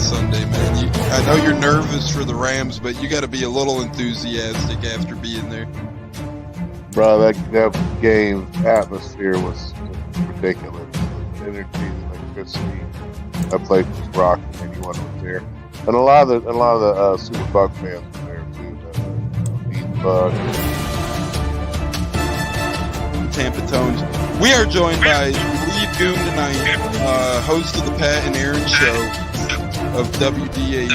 Sunday, man? I know you're nervous for the Rams, but you got to be a little enthusiastic after being there. Bro, that game atmosphere was ridiculous. The energy, the electricity, that place was rocking. Anyone was there, and a lot of the Super Buck fans were there too. The Bucks. Tampa Tones. We are joined by Lead Goon tonight, host of the Pat and Aaron Show of WDAE,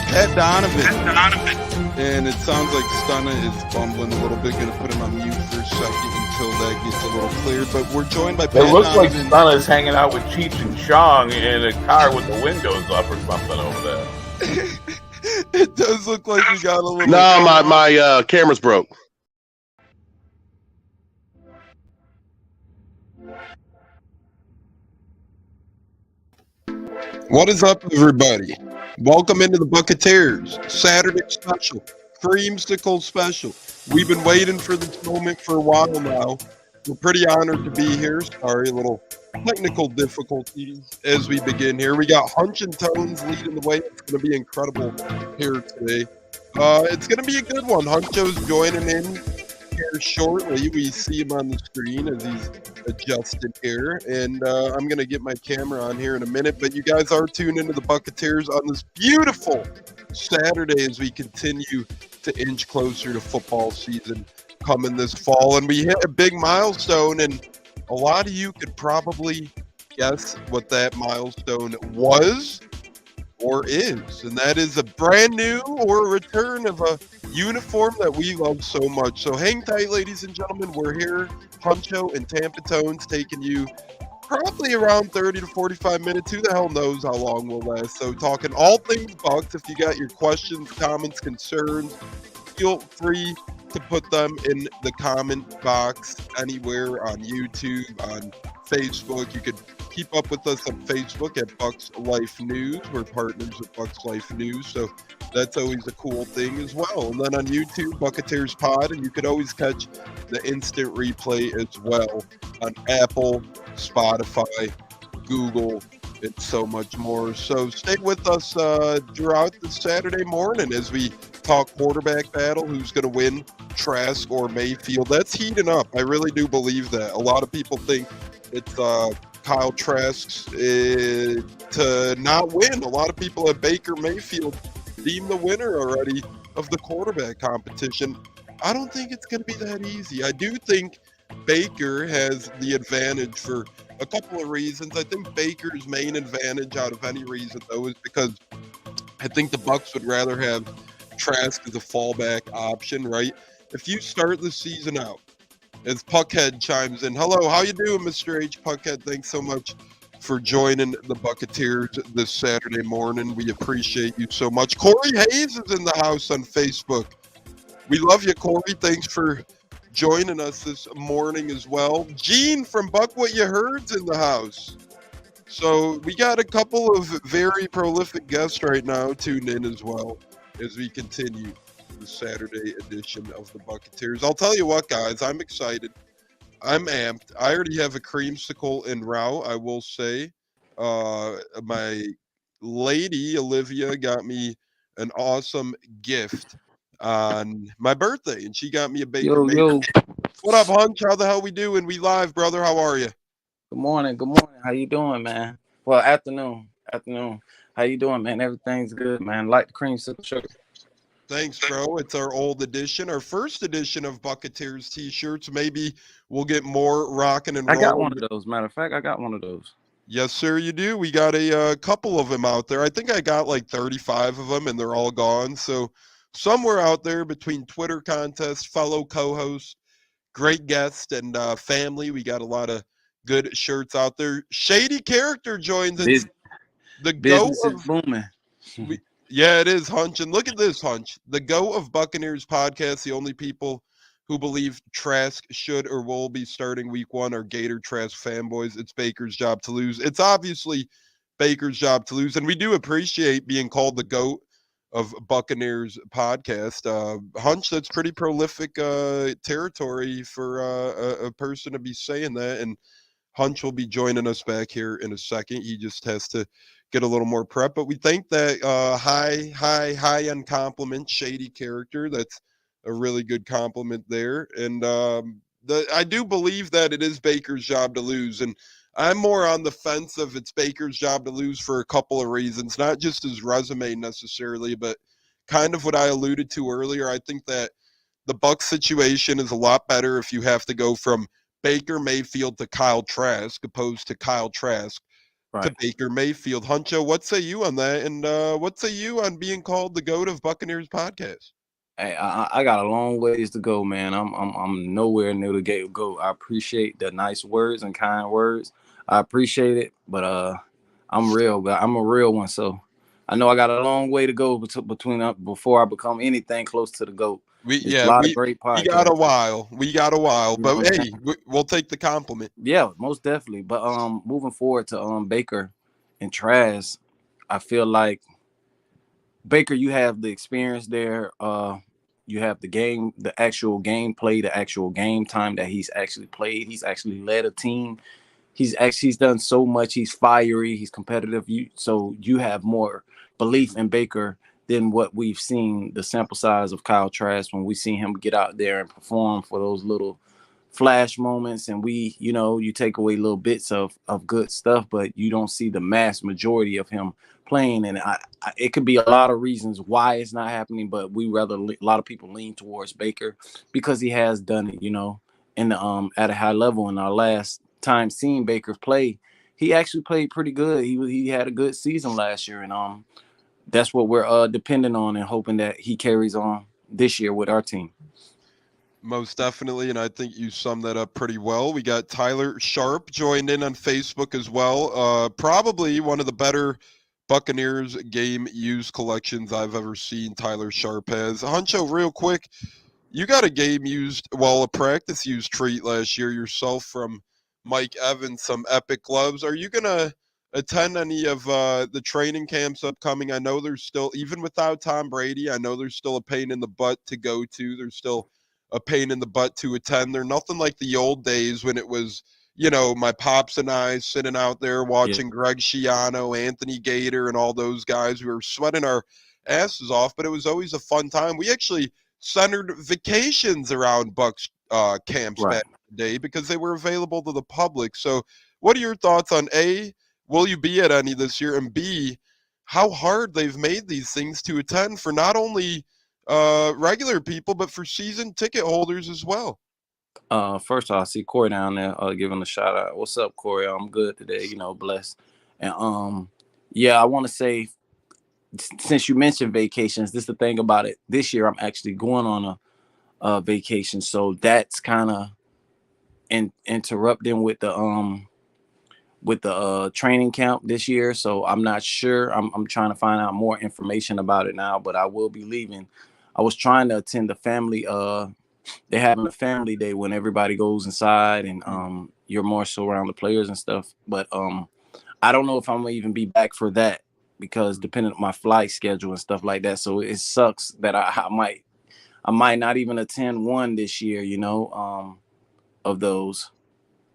Pat Donovan. And it sounds like Stunna is bumbling a little bit. Going to put him on mute for a second until that gets a little cleared. But we're joined by Pat Donovan. It looks like Stunna's hanging out with Cheech and Chong in a car with the windows up or something over there. It does look like we got a little... No, my camera's broke. What is up, everybody? Welcome into the Buccateers Saturday special, Creamsicle special. We've been waiting for this moment for a while now. We're pretty honored to be here. Sorry, a little technical difficulties as we begin here. We got Hunch and Tones leading the way. It's going to be incredible here today. It's going to be a good one. Huncho's joining in here shortly. We see him on the screen as he's adjusted here, and I'm going to get my camera on here in a minute, but you guys are tuned into the Buccateers on this beautiful Saturday as we continue to inch closer to football season coming this fall, and we hit a big milestone, and a lot of you could probably guess what that milestone was or is, and that is a brand new or a return of a uniform that we love so much. So hang tight, ladies and gentlemen. We're here, Huncho and Tampa Tones, taking you probably around 30 to 45 minutes. Who the hell knows how long we'll last? So talking all things Bucs. If you got your questions, comments, concerns, feel free to put them in the comment box anywhere on YouTube, on Facebook. You could keep up with us on Facebook at Bucs Life News. We're partners with Bucs Life News, so that's always a cool thing as well. And then on YouTube, Buccateers Pod, and you could always catch the instant replay as well on Apple, Spotify, Google, and so much more. So stay with us throughout the Saturday morning as we talk quarterback battle, who's going to win, Trask or Mayfield. That's heating up. I really do believe that. A lot of people think it's Kyle Trask's to not win. A lot of people at Baker Mayfield deemed the winner already of the quarterback competition. I don't think it's going to be that easy. I do think Baker has the advantage for a couple of reasons. I think Baker's main advantage out of any reason, though, is because I think the Bucs would rather have Trask as a fallback option, right? If you start the season out, as Puckhead chimes in, hello, how you doing, Mr. H. Puckhead? Thanks so much for joining the Buccateers this Saturday morning. We appreciate you so much. Corey Hayes is in the house on Facebook. We love you, Corey. Thanks for joining us this morning as well. Gene from Buck What You Heard's in the house. So we got a couple of very prolific guests right now tuned in as well as we continue the Saturday edition of the Buccateers. I'll tell you what, guys, I'm excited. I'm amped. I already have a creamsicle en route, I will say. My lady, Olivia, got me an awesome gift on my birthday, and she got me a Baker. Yo. What up, Hunch? How the hell we doing? We live, brother. How are you? Good morning. How you doing, man? Well, afternoon. How you doing, man? Everything's good, man. Like the creamsicle sugar. Thanks, bro. It's our old edition, our first edition of Buccateers t-shirts. Maybe we'll get more rocking and rolling. I got one of those. Matter of fact, I got one of those. Yes, sir, you do. We got a couple of them out there. I think I got like 35 of them, and they're all gone. So somewhere out there between Twitter contests, fellow co-hosts, great guests, and family, we got a lot of good shirts out there. Shady Character joins us. The go of booming. Yeah, it is, Hunch. And look at this, Hunch. The Go of Buccaneers podcast, the only people who believe Trask should or will be starting week one are Gator Trask fanboys. It's Baker's job to lose. It's obviously Baker's job to lose, and we do appreciate being called the GOAT of Buccaneers podcast. Hunch, that's pretty prolific territory for a person to be saying that, and Hunch will be joining us back here in a second. He just has to get a little more prep. But we think that high end compliment, shady character. That's a really good compliment there. And I do believe that it is Baker's job to lose. And I'm more on the fence of it's Baker's job to lose for a couple of reasons, not just his resume necessarily, but kind of what I alluded to earlier. I think that the Bucs situation is a lot better if you have to go from Baker Mayfield to Kyle Trask opposed to Kyle Trask to Right. Baker Mayfield. Huncho, what say you on that? And what say you on being called the GOAT of Buccaneers podcast? Hey, I got a long ways to go, man. I'm nowhere near the go. I appreciate the nice words and kind words. I appreciate it, but I'm real, but I'm a real one. So I know I got a long way to go between before I become anything close to the GOAT. We There's a yeah, lot of we great we got a podcasts. while. We got a while, You know what but I'm hey, we'll take the compliment. Yeah, most definitely. But moving forward to Baker and Trask, I feel like Baker, you have the experience there. You have the game, the actual gameplay, the actual game time that he's actually played. He's actually led a team. He's done so much. He's fiery. He's competitive. So you have more belief in Baker than what we've seen the sample size of Kyle Trask when we seen him get out there and perform for those little flash moments. And you take away little bits of good stuff, but you don't see the mass majority of him playing. And it could be a lot of reasons why it's not happening, but a lot of people lean towards Baker because he has done it, in the at a high level. In our last time seeing Baker play, he actually played pretty good. He had a good season last year, and that's what we're depending on and hoping that he carries on this year with our team. Most definitely, and I think you summed that up pretty well. We got Tyler Sharp joined in on Facebook as well. Probably one of the better Buccaneers game used collections I've ever seen. Tyler Sharp has. Huncho, real quick, you got a game used, well, a practice used treat last year yourself from Mike Evans, some epic gloves. Are you gonna attend any of the training camps upcoming? I know there's still, even without Tom Brady, I know there's still a pain in the butt to go to. There's still a pain in the butt to attend. They're nothing like the old days when it was, my pops and I sitting out there watching Greg Schiano, Anthony Gator, and all those guys. We were sweating our asses off, but it was always a fun time. We actually centered vacations around Bucks camps Right. back in the day because they were available to the public. So what are your thoughts on A, will you be at any this year, and B, how hard they've made these things to attend for not only regular people, but for season ticket holders as well? First off, I see Corey down there. Giving a shout out. What's up, Corey? I'm good today. Blessed. And yeah, I want to say, since you mentioned vacations, this is the thing about it. This year, I'm actually going on a vacation, so that's kind of interrupting with the training camp this year. So I'm not sure. I'm trying to find out more information about it now, but I will be leaving. I was trying to attend the family. They're having a family day when everybody goes inside and you're more so around the players and stuff. But I don't know if I'm gonna even be back for that because depending on my flight schedule and stuff like that. So it sucks that I might not even attend one this year, of those,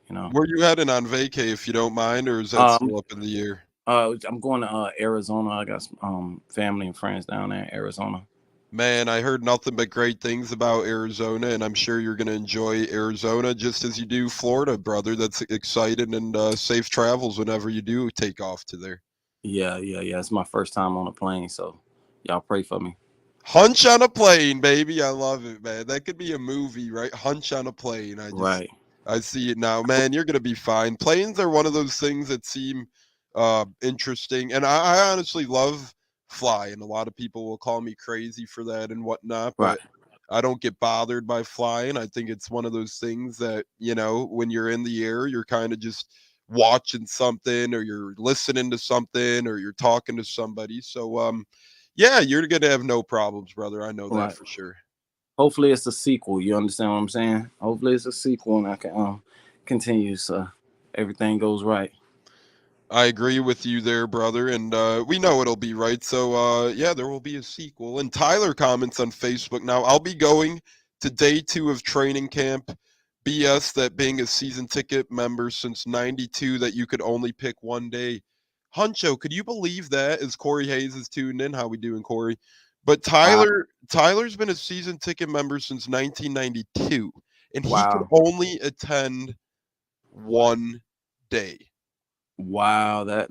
Where you heading on vacay, if you don't mind, or is that still up in the air? I'm going to Arizona. I got some family and friends down there in Arizona. Man, I heard nothing but great things about Arizona, and I'm sure you're going to enjoy Arizona just as you do Florida, brother. That's exciting, and safe travels whenever you do take off to there. Yeah. It's my first time on a plane, so y'all pray for me. Hunch on a plane, baby. I love it, man. That could be a movie, right? Hunch on a plane. Right. I see it now, man. You're gonna be fine. Planes are one of those things that seem interesting, and I honestly love flying. A lot of people will call me crazy for that and whatnot, Right. but I don't get bothered by flying. I think it's one of those things that, when you're in the air, you're kind of just watching something, or you're listening to something, or you're talking to somebody. So yeah, you're gonna have no problems, brother. I know that Right. for sure. Hopefully it's a sequel. You understand what I'm saying? Hopefully it's a sequel and I can continue so everything goes right. I agree with you there, brother, and we know it'll be right. So yeah, there will be a sequel. And Tyler comments on Facebook now. I'll be going to day 2 of training camp. BS that being a season ticket member since '92 that you could only pick one day. Huncho, could you believe that? As Corey Hayes is tuned in, how we doing, Corey? But Wow. Tyler's been a season ticket member since 1992, and he could Wow. only attend one day. Wow. That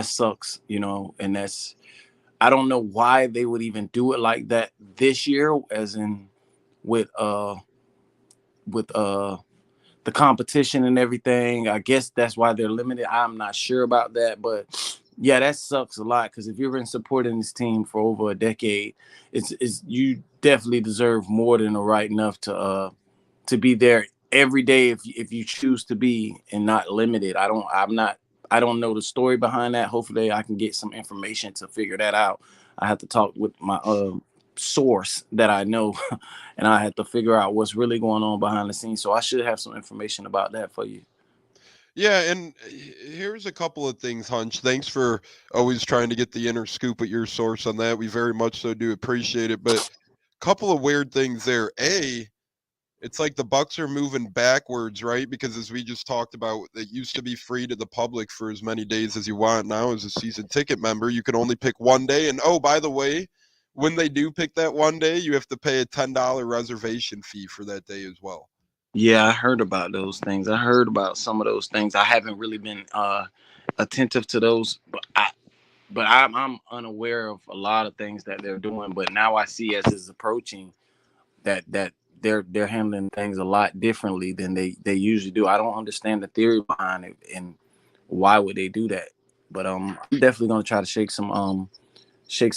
sucks, and I don't know why they would even do it like that this year, as in with the competition and everything. I guess that's why they're limited. I'm not sure about that, but yeah, that sucks a lot, because if you've been supporting this team for over a decade, it's you definitely deserve more than the right enough to be there every day if you choose to be, and not limited. I don't know the story behind that. Hopefully I can get some information to figure that out. I have to talk with my source that I know, and I had to figure out what's really going on behind the scenes. So I should have some information about that for you. Yeah, and here's a couple of things, Hunch. Thanks for always trying to get the inner scoop at your source on that. We very much so do appreciate it. But couple of weird things there. It's like the Bucks are moving backwards, right? Because as we just talked about, it used to be free to the public for as many days as you want. Now, as a season ticket member, you can only pick one day. And oh, by the way, when they do pick that one day, you have to pay a $10 reservation fee for that day as well. Yeah, I heard about those things. I heard about some of those things. I haven't really been attentive to those, but I'm unaware of a lot of things that they're doing. But now I see, as it's approaching, that they're handling things a lot differently than they usually do. I don't understand the theory behind it, and why would they do that. But I'm definitely gonna try to shake some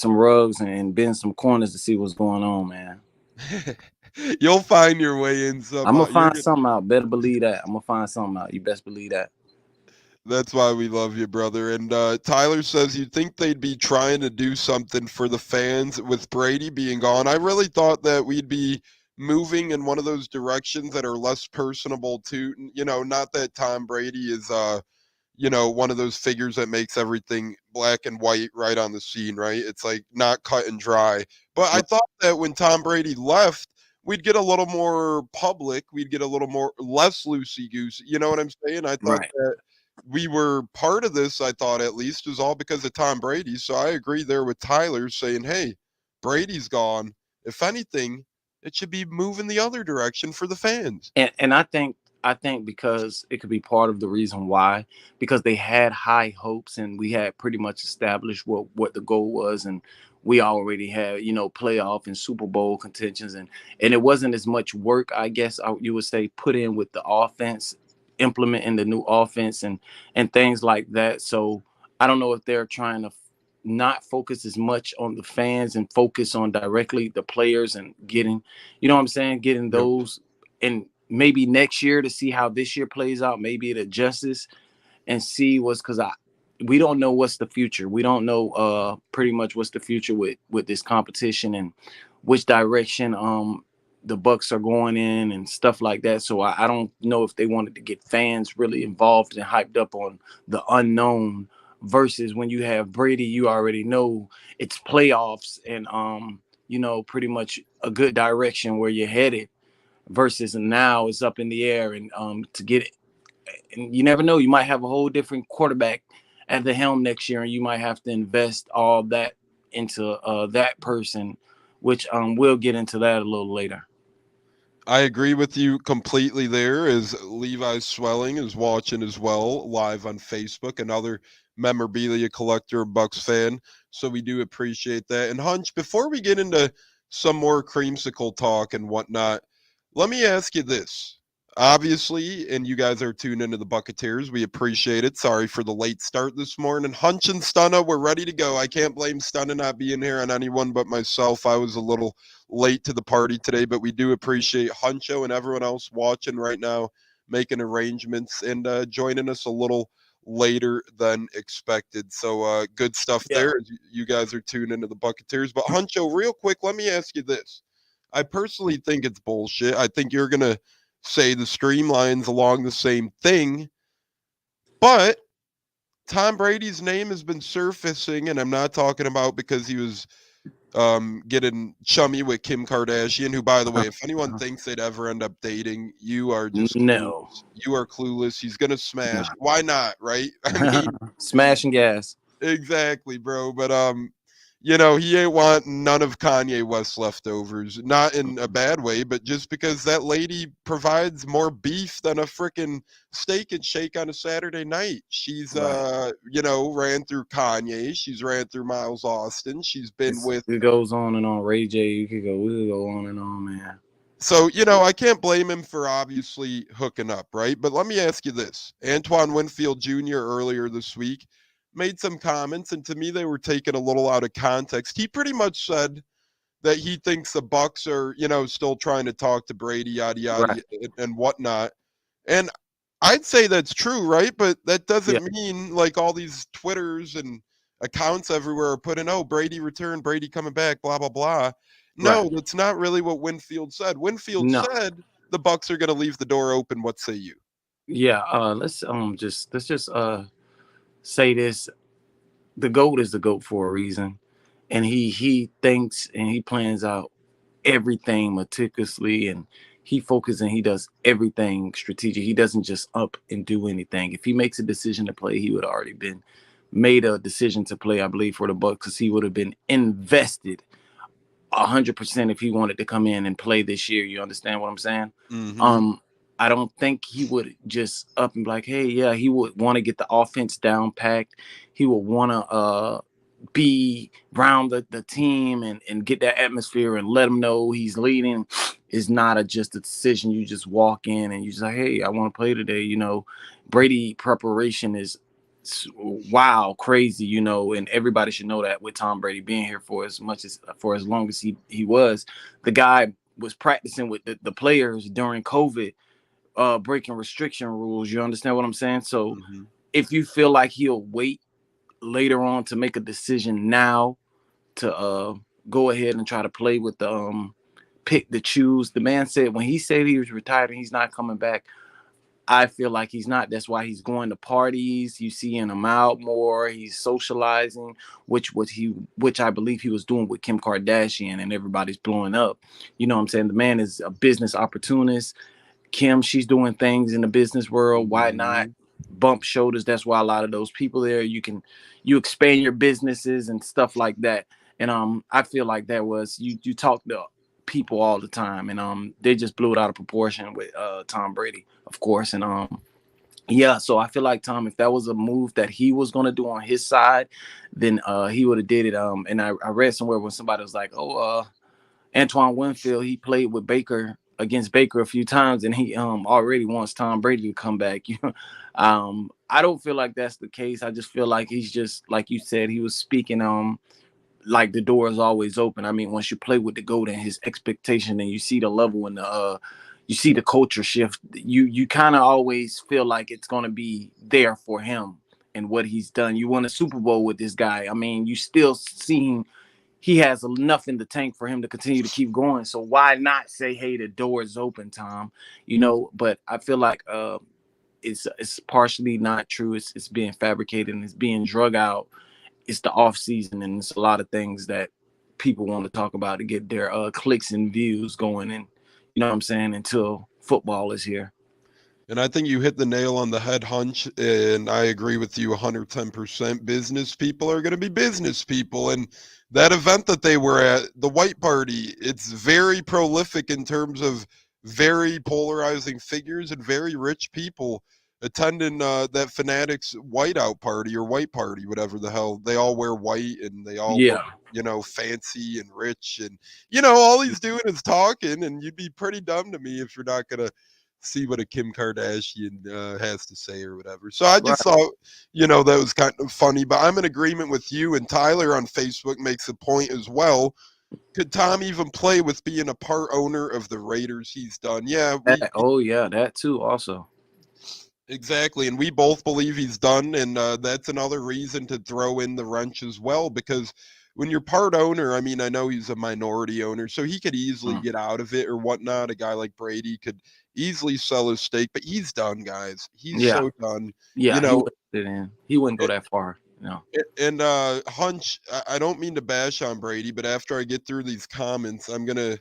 rugs and bend some corners to see what's going on, man. You'll find your way in I'm somehow. gonna find something out. Better believe that. I'm gonna find something out. You best believe that. That's why we love you, brother. And Tyler says, you'd think they'd be trying to do something for the fans with Brady being gone. I really thought that we'd be moving in one of those directions that are less personable to, not that Tom Brady is, one of those figures that makes everything black and white right on the scene, right? It's like not cut and dry. But I thought that when Tom Brady left, we'd get a little more public. We'd get a little more less loosey goosey. You know what I'm saying? I thought Right. that we were part of this, I thought at least, was all because of Tom Brady. So I agree there with Tyler saying, hey, Brady's gone. If anything, it should be moving the other direction for the fans. And I think because it could be part of the reason why, because they had high hopes, and we had pretty much established what the goal was, and we already had playoff and Super Bowl contentions, and it wasn't as much work, I guess you would say, put in with the offense, implementing the new offense and things like that. So I don't know if they're trying to not focus as much on the fans and focus on directly the players, and getting, what I'm saying, getting Yep. those, and maybe next year to see how this year plays out. Maybe it adjusts and see what's, because we don't know what's the future. We don't know pretty much what's the future with this competition, and which direction the Bucks are going in and stuff like that. So I don't know if they wanted to get fans really involved and hyped up on the unknown, versus when you have Brady, you already know it's playoffs, and pretty much a good direction where you're headed, versus now it's up in the air, and to get it, and you never know, you might have a whole different quarterback at the helm next year, and you might have to invest all that into that person, which we'll get into that a little later. I agree with you completely there, as Levi Swelling is watching as well live on Facebook, another memorabilia collector, Bucks fan. So we do appreciate that. And Hunch, before we get into some more creamsicle talk and whatnot, let me ask you this. Obviously, and you guys are tuned into the Buccateers. We appreciate it. Sorry for the late start this morning. Hunch and Stunna, we're ready to go. I can't blame Stunna not being here on anyone but myself. I was a little late to the party today, but we do appreciate Huncho and everyone else watching right now, making arrangements and joining us a little later than expected. So good stuff Yeah. there. As you guys are tuned into the Buccateers. But Huncho, real quick, let me ask you this. I personally think it's bullshit. I think you're going to say the streamlines along the same thing, but Tom Brady's name has been surfacing, and I'm not talking about because he was getting chummy with Kim Kardashian, who, by the way, if anyone thinks they'd ever end up dating, you are just No. clueless. You are clueless. He's gonna smash. Why not, right? I mean, Smashing gas. exactly, bro. But he ain't wanting none of Kanye West's leftovers. Not in a bad way, but just because that lady provides more beef than a freaking steak and shake on a Saturday night. She's Right. ran through Kanye. She's ran through Miles Austin. She's been with. It goes on and on. Ray J, we could go on and on, man. So, I can't blame him for obviously hooking up, right? But let me ask you this. Antoine Winfield Jr. earlier this week made some comments, and to me they were taken a little out of context. He pretty much said that he thinks the Bucs are, still trying to talk to Brady, yada yada, Right. and whatnot. And I'd say that's true, right? But that doesn't Yeah. mean like all these Twitters and accounts everywhere are putting, oh, Brady returned, Brady coming back, blah blah blah. No, Right. that's not really what Winfield said. Winfield No. said the Bucs are going to leave the door open. What say you? Yeah. Let's just say this. The GOAT is the GOAT for a reason. And he thinks and he plans out everything meticulously, and he focuses and he does everything strategic. He doesn't just up and do anything. If he makes a decision to play, he would have already been made a decision to play, I believe, for the Bucs, because he would have been invested 100% if he wanted to come in and play this year. You understand what I'm saying? Mm-hmm. I don't think he would just up and be like, hey, yeah, he would want to get the offense down packed. He would want to be around the team and get that atmosphere and let them know he's leading. Is not just a decision. You just walk in and you just like, hey, I want to play today. Brady preparation is wow, crazy, and everybody should know that with Tom Brady being here for as long as he was. The guy was practicing with the players during COVID, breaking restriction rules. You understand what I'm saying? So Mm-hmm. if you feel like he'll wait later on to make a decision now to go ahead and try to play with the pick the choose. The man said when he said he was retired and he's not coming back, I feel like he's not. That's why he's going to parties. You see him out more. He's socializing, which I believe he was doing with Kim Kardashian, and everybody's blowing up. You know what I'm saying? The man is a business opportunist. Kim, she's doing things in the business world. Why not bump shoulders? That's why a lot of those people there, you expand your businesses and stuff like that. And I feel like that was you talk to people all the time, and they just blew it out of proportion with Tom Brady, of course. And yeah, so I feel like Tom, if that was a move that he was gonna do on his side, then he would have did it. And I read somewhere when somebody was like, oh, Antoine Winfield, he played with Baker against Baker a few times, and he already wants Tom Brady to come back. I don't feel like that's the case. I just feel like he's just like you said, he was speaking like the door is always open. I mean, once you play with the GOAT and his expectation, and you see the level and you see the culture shift, you kind of always feel like it's gonna be there for him and what he's done. You won a Super Bowl with this guy. I mean, you still seeing he has enough in the tank for him to continue to keep going. So why not say, hey, the door is open, Tom? But I feel like it's partially not true. It's being fabricated and it's being drug out. It's the off season, and it's a lot of things that people want to talk about to get their clicks and views going. And you know what I'm saying, until football is here. And I think you hit the nail on the head, Hunch, and I agree with you 110%. Business people are going to be business people, and that event that they were at, the White Party, it's very prolific in terms of very polarizing figures and very rich people attending that Fanatics whiteout party or white party, whatever the hell. They all wear white and they all look, fancy and rich, and all he's doing is talking, and you'd be pretty dumb to me if you're not going to see what a Kim Kardashian has to say or whatever. So I just thought, that was kind of funny, but I'm in agreement with you, and Tyler on Facebook makes a point as well. Could Tom even play with being a part owner of the Raiders? He's done. Yeah. That too also. Exactly, and we both believe he's done, and that's another reason to throw in the wrench as well, because when you're part owner, I mean, I know he's a minority owner, so he could easily get out of it or whatnot. A guy like Brady could easily sell his stake, but he's done, guys. He's so done. Yeah, he wouldn't go that far. No. And Hunch, I don't mean to bash on Brady, but after I get through these comments, I'm gonna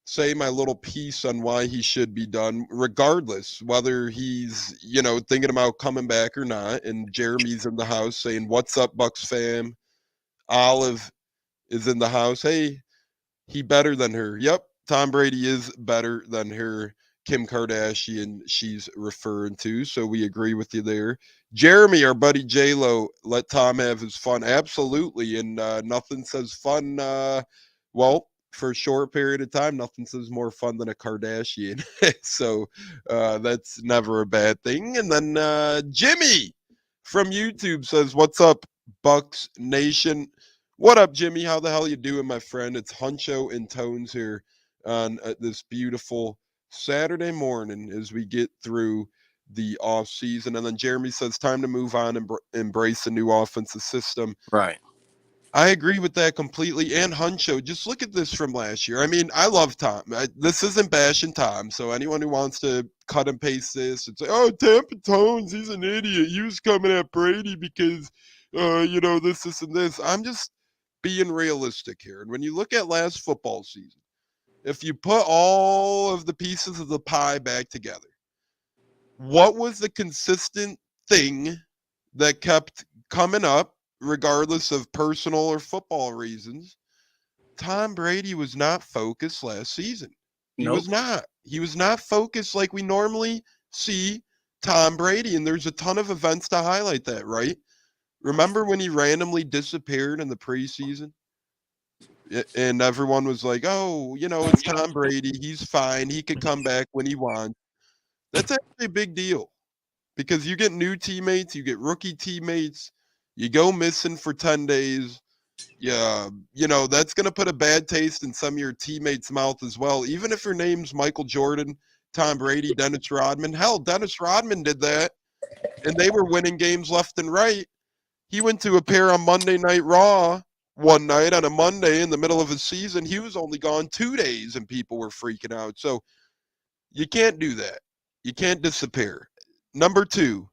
say my little piece on why he should be done, regardless whether he's thinking about coming back or not. And Jeremy's in the house saying, "What's up, Bucks fam?" Olive is in the house. Hey, he better than her. Yep, Tom Brady is better than her. Kim Kardashian, she's referring to. So we agree with you there. Jeremy, our buddy J-Lo, let Tom have his fun. Absolutely. And nothing says fun. Well, for a short period of time, nothing says more fun than a Kardashian. So that's never a bad thing. And then Jimmy from YouTube says, "What's up, Bucks Nation?" What up, Jimmy? How the hell you doing, my friend? It's Huncho and Tones here on this beautiful Saturday morning as we get through the off season. And then Jeremy says, "Time to move on and embrace the new offensive system." Right. I agree with that completely. And Huncho, just look at this from last year. I mean, I love Tom. This isn't bashing Tom. So anyone who wants to cut and paste this and say, "Oh, Tampa Tones, he's an idiot. He was coming at Brady because, this, and this." I'm just being realistic here. And when you look at last football season, if you put all of the pieces of the pie back together, what was the consistent thing that kept coming up, regardless of personal or football reasons? Tom Brady was not focused last season. He Nope. was not. He was not focused like we normally see Tom Brady. And there's a ton of events to highlight that, right? Remember when he randomly disappeared in the preseason? And everyone was like, "Oh, it's Tom Brady. He's fine. He could come back when he wants." That's actually a big deal because you get new teammates, you get rookie teammates, you go missing for 10 days. Yeah, that's going to put a bad taste in some of your teammates' mouth as well. Even if your name's Michael Jordan, Tom Brady, Dennis Rodman. Hell, Dennis Rodman did that, and they were winning games left and right. He went to appear on Monday Night Raw one night on a Monday in the middle of a season. He was only gone 2 days, and people were freaking out. So you can't do that. You can't disappear. Number two,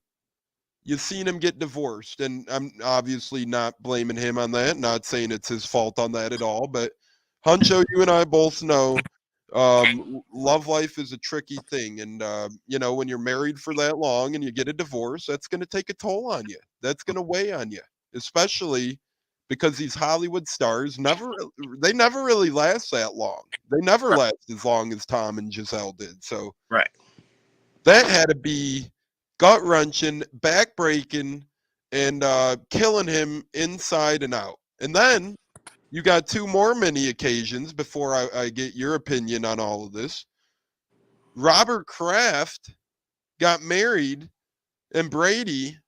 you've seen him get divorced, and I'm obviously not blaming him on that, not saying it's his fault on that at all, but Huncho, you and I both know love life is a tricky thing, and when you're married for that long and you get a divorce, that's going to take a toll on you. That's going to weigh on you, especially because these Hollywood stars never really last that long. They never Right. last as long as Tom and Giselle did. So Right. that had to be gut wrenching, back breaking, and killing him inside and out. And then you got two more mini occasions before I get your opinion on all of this. Robert Kraft got married, and Brady,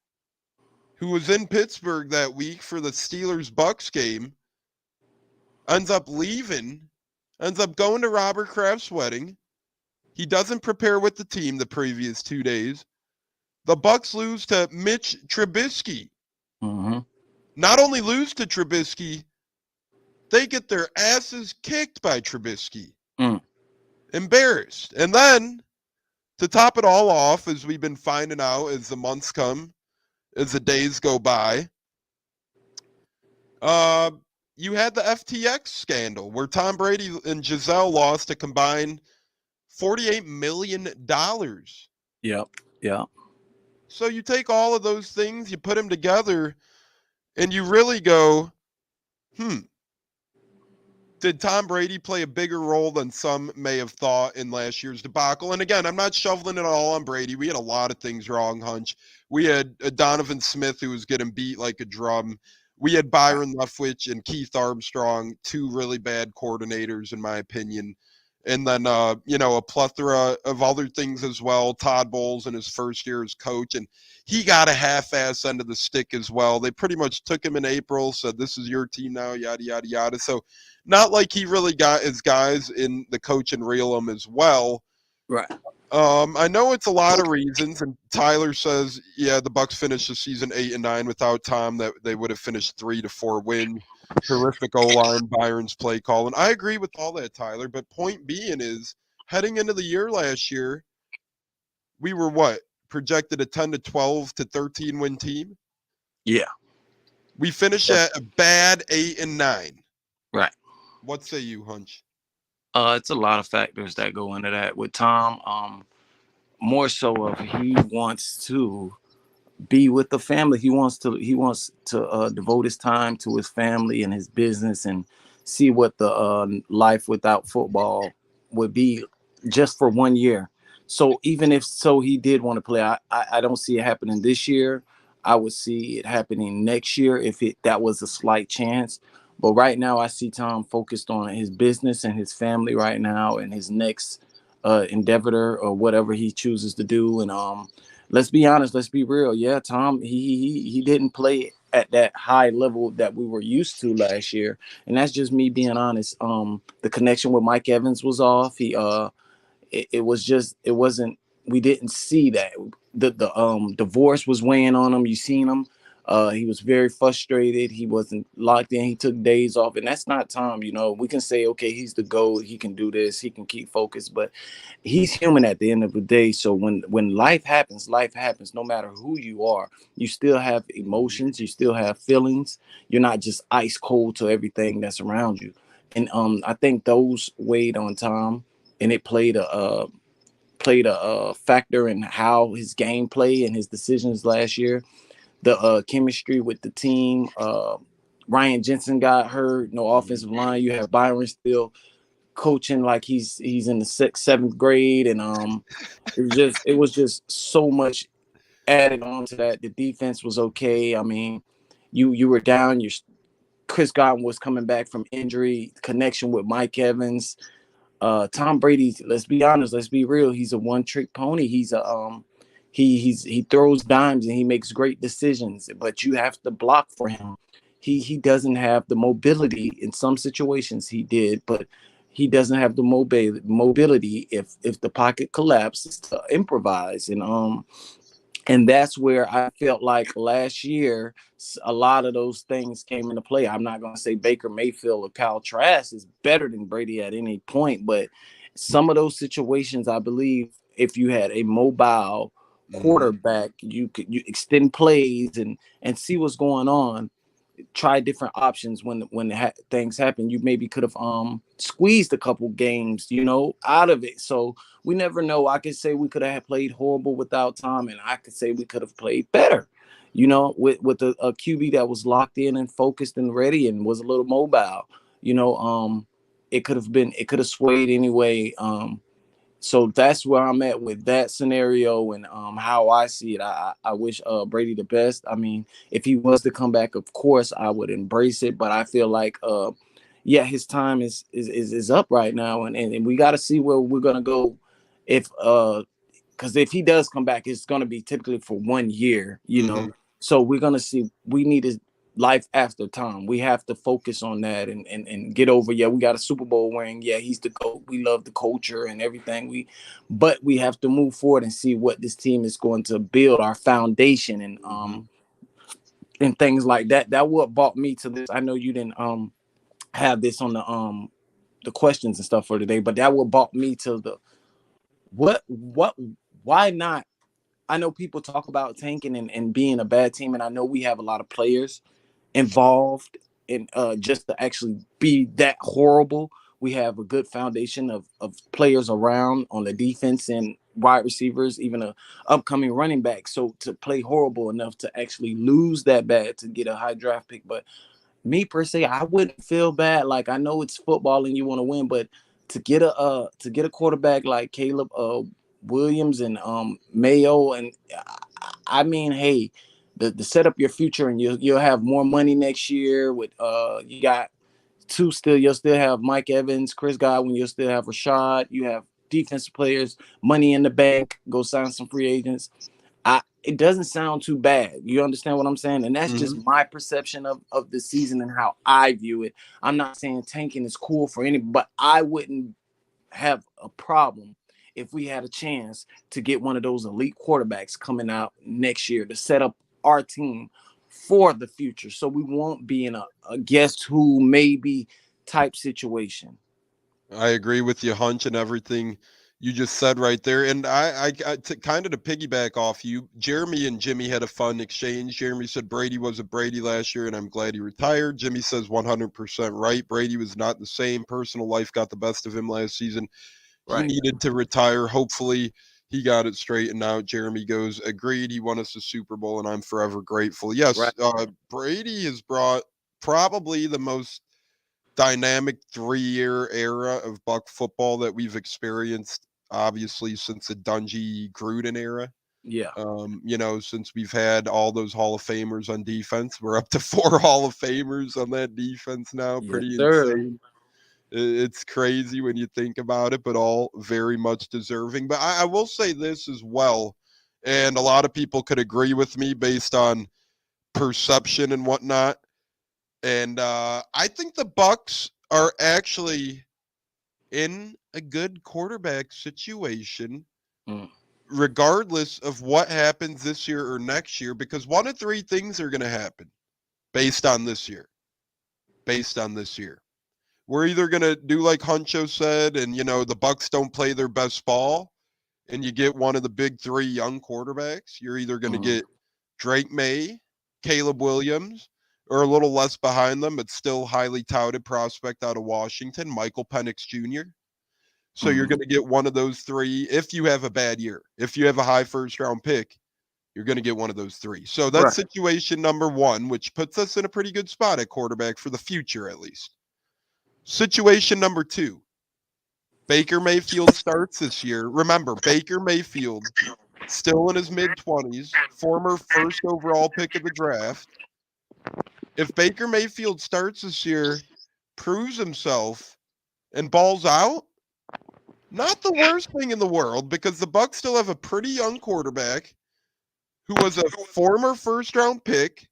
who was in Pittsburgh that week for the Steelers Bucks game, ends up leaving, ends up going to Robert Kraft's wedding. He doesn't prepare with the team the previous 2 days. The Bucks lose to Mitch Trubisky. Mm-hmm. Not only lose to Trubisky, they get their asses kicked by Trubisky. Mm. Embarrassed. And then, to top it all off, as we've been finding out as the months come, as the days go by, you had the FTX scandal where Tom Brady and Giselle lost a combined $48 million. Yep. Yeah. So you take all of those things, you put them together, and you really go, did Tom Brady play a bigger role than some may have thought in last year's debacle? And again, I'm not shoveling it all on Brady. We had a lot of things wrong, Hunch. We had Donovan Smith who was getting beat like a drum. We had Byron Leftwich and Keith Armstrong, two really bad coordinators, in my opinion. And then, a plethora of other things as well. Todd Bowles in his first year as coach, and he got a half-ass end of the stick as well. They pretty much took him in April, said, "This is your team now," yada, yada, yada. So not like he really got his guys in the coach and reel him as well. Right. I know it's a lot of reasons, and Tyler says, yeah, the Bucks finished the season 8-9 without Tom, that they would have finished 3 to 4 wins. Terrific O-line, Byron's play call. And I agree with all that, Tyler. But point being is, heading into the year last year, we were projected a 10 to 12 to 13 win team? Yeah. We finish at a bad 8-9. Right. What say you, Hunch? It's a lot of factors that go into that with Tom. More so of he wants to be with the family. He wants to devote his time to his family and his business and see what the life without football would be just for 1 year. So even if so he did want to play, I don't see it happening this year. I would see it happening next year if that was a slight chance. But right now I see Tom focused on his business and his family right now and his next endeavor or whatever he chooses to do. And let's be honest, let's be real. Yeah, Tom, he didn't play at that high level that we were used to last year, and that's just me being honest. The connection with Mike Evans was off. It was just it wasn't. We didn't see that. The divorce was weighing on him. You seen him. He was very frustrated. He wasn't locked in. He took days off, and that's not Tom. You know, we can say, okay, he's the GOAT. He can do this. He can keep focused, but he's human at the end of the day. So when life happens, no matter who you are. You still have emotions, you still have feelings. You're not just ice cold to everything that's around you. And I think those weighed on Tom, and it played a factor in how his gameplay and his decisions last year. The chemistry with the team. Ryan Jensen got hurt, no offensive line. You have Byron still coaching like he's in the seventh grade, and it was just so much added on to that. The defense was okay. I mean, you were down. Chris Godwin was coming back from injury. Connection with Mike Evans, Tom Brady. Let's be honest. Let's be real. He's a one-trick pony. He throws dimes and he makes great decisions, but you have to block for him. He doesn't have the mobility in some situations. He did, but he doesn't have the mobility if the pocket collapses to improvise. And that's where I felt like last year a lot of those things came into play. I'm not going to say Baker Mayfield or Kyle Trask is better than Brady at any point, but some of those situations, I believe, if you had a mobile quarterback, you extend plays and see what's going on, try different options when things happen. You maybe could have squeezed a couple games, out of it. So we never know. I could say we could have played horrible without Tom, and I could say we could have played better, with a QB that was locked in and focused and ready and was a little mobile. It could have swayed anyway. So that's where I'm at with that scenario and how I see it. I wish Brady the best. I mean, if he was to come back, of course I would embrace it. But I feel like, his time is up right now, and we got to see where we're gonna go. Because if he does come back, it's gonna be typically for 1 year. So we're gonna see. We need his life after Tom. We have to focus on that and get over. Yeah, we got a Super Bowl ring. Yeah, he's the GOAT. We love the culture and everything. But we have to move forward and see what this team is going to build, our foundation and things like that. That what brought me to this. I know you didn't have this on the questions and stuff for today, but that what brought me to the what why not? I know people talk about tanking and being a bad team, and I know we have a lot of players involved in just to actually be that horrible. We have a good foundation of players around on the defense and wide receivers, even a upcoming running back. So to play horrible enough to actually lose that bad to get a high draft pick, but me per se, I wouldn't feel bad. Like, I know it's football and you want to win, but to get a quarterback like Caleb Williams and Mayo, and I mean, hey, the set up your future, and you'll have more money next year with you got you'll still have Mike Evans, Chris Godwin, you'll still have Rashad, you have defensive players, money in the bank, go sign some free agents. It doesn't sound too bad. You understand what I'm saying? And that's just my perception of the season and how I view it. I'm not saying tanking is cool for anybody, but I wouldn't have a problem if we had a chance to get one of those elite quarterbacks coming out next year to set up our team for the future. So we won't be in a guess who maybe type situation. I agree with you, Hunch, and everything you just said right there. And I kind of to piggyback off you, Jeremy and Jimmy had a fun exchange. Jeremy said Brady wasn't Brady last year, and I'm glad he retired. Jimmy says 100% right. Brady was not the same. Personal life got the best of him last season. He Right. needed to retire. Hopefully, he got it straightened out. Jeremy goes, agreed. He won us a Super Bowl, and I'm forever grateful. Yes, Right. Brady has brought probably the most dynamic 3-year era of Buck football that we've experienced, obviously, since the Dungy Gruden era. Yeah. Since we've had all those Hall of Famers on defense, we're up to 4 Hall of Famers on that defense now. Yes, Pretty sir. insane. It's crazy when you think about it, but all very much deserving. But I will say this as well, and a lot of people could agree with me based on perception and whatnot. And I think the Bucks are actually in a good quarterback situation, Mm. regardless of what happens this year or next year, because one of 3 things are going to happen based on this year. Based on this year. We're either going to do like Huncho said, and, the Bucks don't play their best ball, and you get one of the big 3 young quarterbacks. You're either going to get Drake May, Caleb Williams, or a little less behind them, but still highly touted prospect out of Washington, Michael Penix Jr. So you're going to get one of those 3 if you have a bad year. If you have a high first-round pick, you're going to get one of those 3. So that's situation number 1, which puts us in a pretty good spot at quarterback for the future, at least. Situation number 2. Baker Mayfield starts this year. Remember, Baker Mayfield, still in his mid-20s, former first overall pick of the draft. If Baker Mayfield starts this year, proves himself, and balls out, not the worst thing in the world, because the Bucs still have a pretty young quarterback who was a former first-round pick,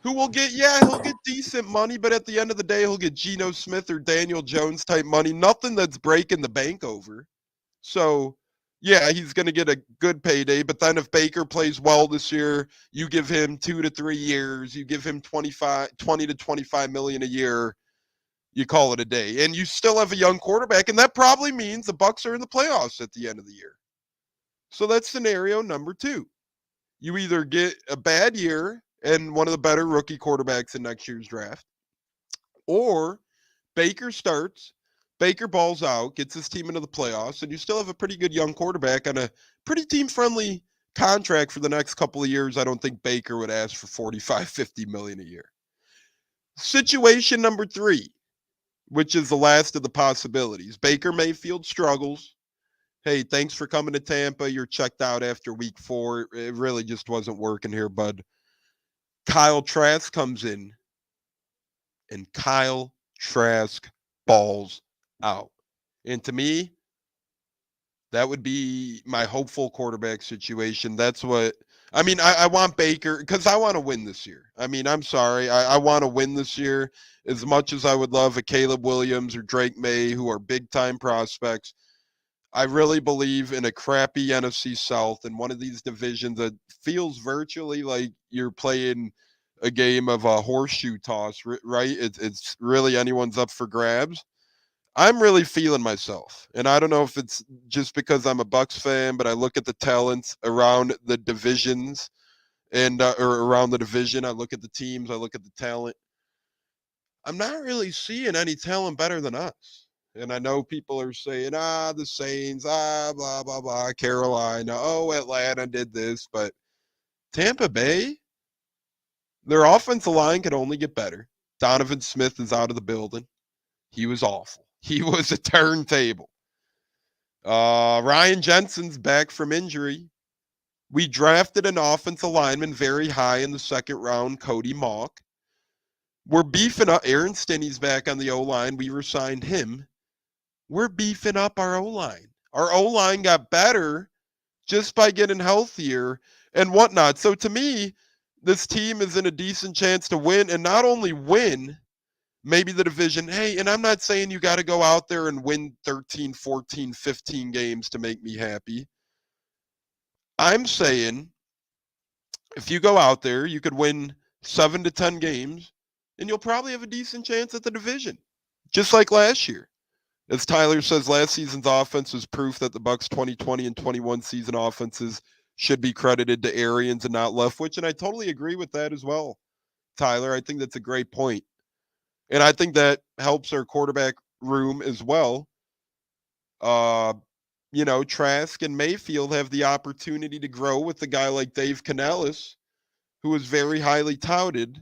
who will he'll get decent money, but at the end of the day, he'll get Geno Smith or Daniel Jones type money. Nothing that's breaking the bank over. So, yeah, he's going to get a good payday. But then if Baker plays well this year, you give him 2 to 3 years, you give him 20 to 25 million a year, you call it a day. And you still have a young quarterback, and that probably means the Bucs are in the playoffs at the end of the year. So that's scenario number 2. You either get a bad year and one of the better rookie quarterbacks in next year's draft, or Baker starts, Baker balls out, gets his team into the playoffs, and you still have a pretty good young quarterback on a pretty team-friendly contract for the next couple of years. I don't think Baker would ask for 45, 50 million a year. Situation number 3, which is the last of the possibilities. Baker Mayfield struggles. Hey, thanks for coming to Tampa. You're checked out after week 4. It really just wasn't working here, bud. Kyle Trask comes in, and Kyle Trask balls out. And to me, that would be my hopeful quarterback situation. That's what I want Baker, because I want to win this year. I'm sorry. I want to win this year as much as I would love a Caleb Williams or Drake May, who are big-time prospects. I really believe in a crappy NFC South in one of these divisions that feels virtually like you're playing a game of a horseshoe toss, right? It's really anyone's up for grabs. I'm really feeling myself, and I don't know if it's just because I'm a Bucs fan, but I look at the talents around the divisions and or around the division. I look at the teams. I look at the talent. I'm not really seeing any talent better than us. And I know people are saying, the Saints, blah, blah, blah, Carolina, Atlanta did this. But Tampa Bay, their offensive line could only get better. Donovan Smith is out of the building. He was awful. He was a turntable. Ryan Jensen's back from injury. We drafted an offensive lineman very high in the second round, Cody Mauch. We're beefing up. Aaron Stinney's back on the O-line. We re-signed him. We're beefing up our O-line. Our O-line got better just by getting healthier and whatnot. So to me, this team is in a decent chance to win, and not only win, maybe the division. Hey, and I'm not saying you got to go out there and win 13, 14, 15 games to make me happy. I'm saying if you go out there, you could win 7 to 10 games, and you'll probably have a decent chance at the division, just like last year. As Tyler says, last season's offense was proof that the Bucks 2020 and 21 season offenses should be credited to Arians and not Leftwich, and I totally agree with that as well, Tyler. I think that's a great point. And I think that helps our quarterback room as well. Trask and Mayfield have the opportunity to grow with a guy like Dave Canellis, who is very highly touted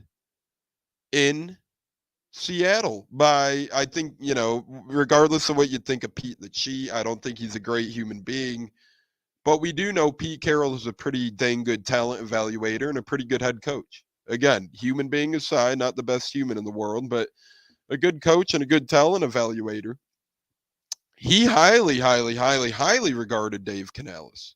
in Seattle by, I think, regardless of what you think of Pete the Cheat, I don't think he's a great human being. But we do know Pete Carroll is a pretty dang good talent evaluator and a pretty good head coach. Again, human being aside, not the best human in the world, but a good coach and a good talent evaluator. He highly, highly, highly, highly regarded Dave Canellis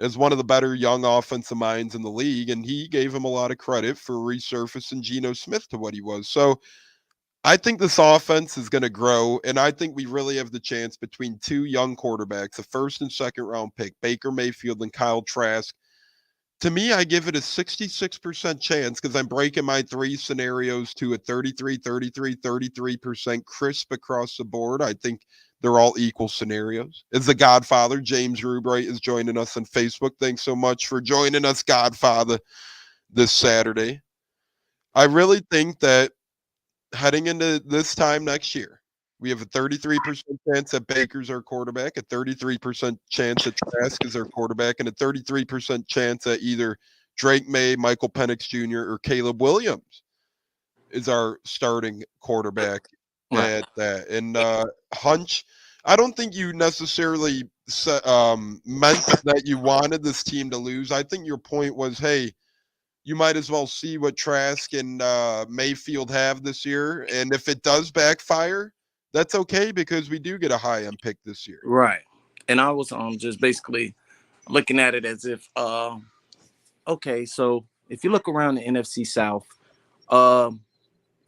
as one of the better young offensive minds in the league, and he gave him a lot of credit for resurfacing Geno Smith to what he was. So I think this offense is going to grow, and I think we really have the chance between two young quarterbacks, a first and second round pick, Baker Mayfield and Kyle Trask. To me, I give it a 66% chance because I'm breaking my three scenarios to a 33% crisp across the board. I think they're all equal scenarios. As the Godfather, James Rubright, is joining us on Facebook. Thanks so much for joining us, Godfather, this Saturday. I really think that heading into this time next year, we have a 33% chance that Baker's our quarterback, a 33% chance that Trask is our quarterback, and a 33% chance that either Drake May, Michael Penix Jr., or Caleb Williams is our starting quarterback at that. And Hunch, I don't think you necessarily meant that you wanted this team to lose. I think your point was, hey, you might as well see what Trask and Mayfield have this year. And if it does backfire, that's okay because we do get a high-end pick this year. Right. And I was just basically looking at it as if, okay, so if you look around the NFC South,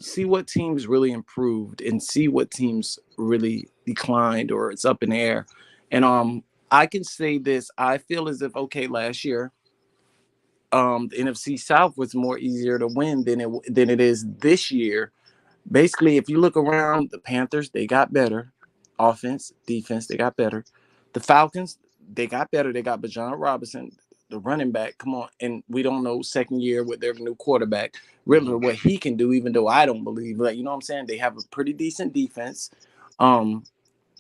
see what teams really improved and see what teams really declined or it's up in the air. And I can say this, I feel as if, okay, last year, the NFC South was more easier to win than it is this year. Basically, if you look around, the Panthers, they got better. Offense, defense, they got better. The Falcons, they got better. They got Bijan Robinson, the running back. Come on. And we don't know second year with their new quarterback, Riddler, what he can do, even though I don't believe. Like, you know what I'm saying? They have a pretty decent defense.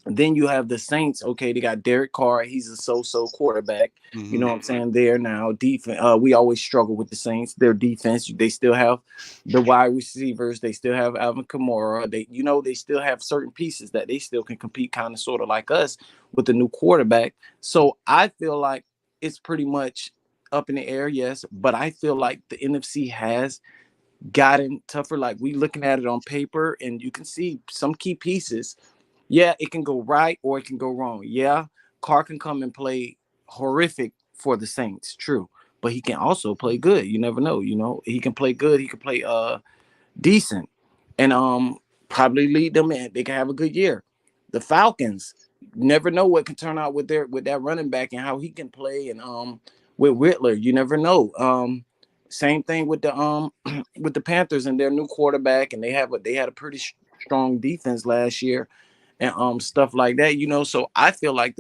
Then you have the Saints. Okay, they got Derek Carr. He's a so-so quarterback. You know what I'm saying? There now, defense. We always struggle with the Saints. Their defense. They still have the wide receivers. They still have Alvin Kamara. They still have certain pieces that they still can compete, kind of, sort of like us with the new quarterback. So I feel like it's pretty much up in the air, yes. But I feel like the NFC has gotten tougher. Like, we looking at it on paper, and you can see some key pieces. Yeah, it can go right or it can go wrong. Yeah, Carr can come and play horrific for the Saints, true. But he can also play good. You never know, He can play good. He can play decent. And probably lead them in. They can have a good year. The Falcons, never know what can turn out with that running back and how he can play. And with Riddler, you never know. Same thing with the with the Panthers and their new quarterback, and they had a pretty strong defense last year. And stuff like that, So I feel like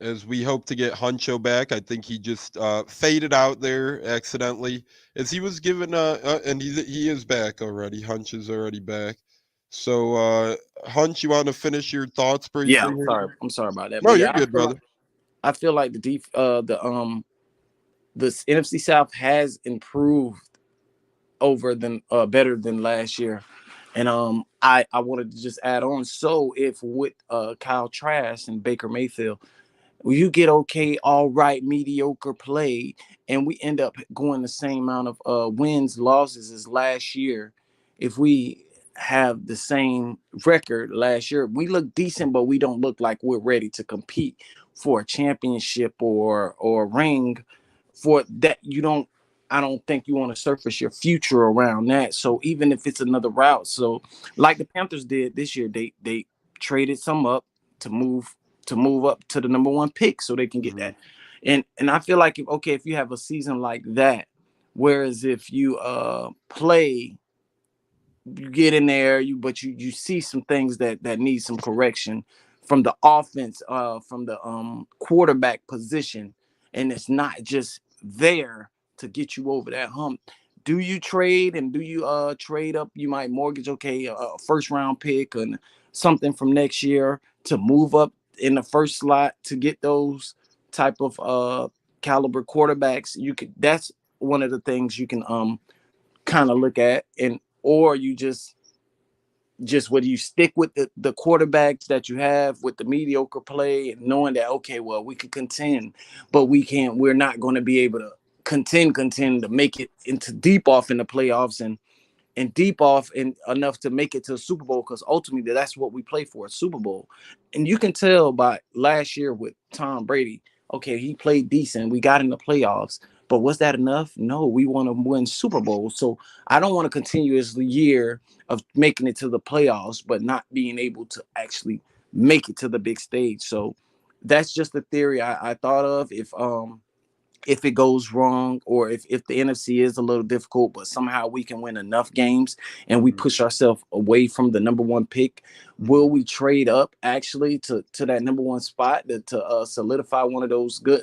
as we hope to get Huncho back, I think he just faded out there accidentally as he was given and he is back already. Hunch is already back. So Hunch, you want to finish your thoughts briefly? Yeah, I'm sorry about that. No, you're good, brother. I feel like the NFC South has improved better than last year. And I wanted to just add on. So if with Kyle Trask and Baker Mayfield, you get okay, all right, mediocre play, and we end up going the same amount of wins, losses as last year, if we have the same record last year, we look decent, but we don't look like we're ready to compete for a championship or ring for that. I don't think you want to surface your future around that. So even if it's another route, so like the Panthers did this year, they traded some up to move up to the number one pick so they can get that. And I feel like if you have a season like that, whereas if you play you get in there, but you see some things that need some correction from the offense, from the quarterback position, and it's not just there to get you over that hump. Do you trade, and do you trade up? You might mortgage, okay, a first round pick and something from next year to move up in the first slot to get those type of caliber quarterbacks. You could, that's one of the things you can kind of look at, and or you just whether you stick with the quarterbacks that you have with the mediocre play and knowing that, okay, well, we can contend, but we're not going to be able to contend to make it into deep off in the playoffs and deep off and enough to make it to a Super Bowl, because ultimately that's what we play for, a Super Bowl. And you can tell by last year with Tom Brady, okay, he played decent. We got in the playoffs, but was that enough? No, we want to win Super Bowl. So I don't want to continue as the year of making it to the playoffs, but not being able to actually make it to the big stage. So that's just the theory I thought of. If it goes wrong, or if the NFC is a little difficult, but somehow we can win enough games and we push ourselves away from the number one pick, will we trade up actually to that number one spot to solidify one of those good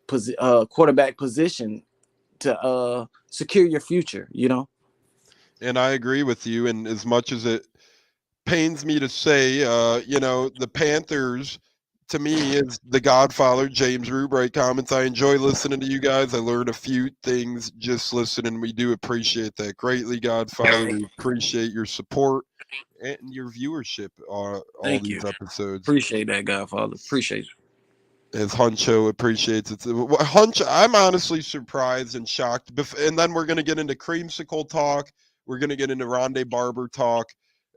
quarterback position to secure your future, you know? And I agree with you. And as much as it pains me to say, the Panthers, to me, is the Godfather. James Rubright comments, I enjoy listening to you guys. I learned a few things just listening. We do appreciate that greatly, Godfather. We appreciate your support and your viewership all Thank these you. episodes. Appreciate that, Godfather. Appreciate you. As Huncho appreciates it. Huncho, I'm honestly surprised and shocked. And then we're going to get into Creamsicle talk. We're going to get into Rondé Barber talk.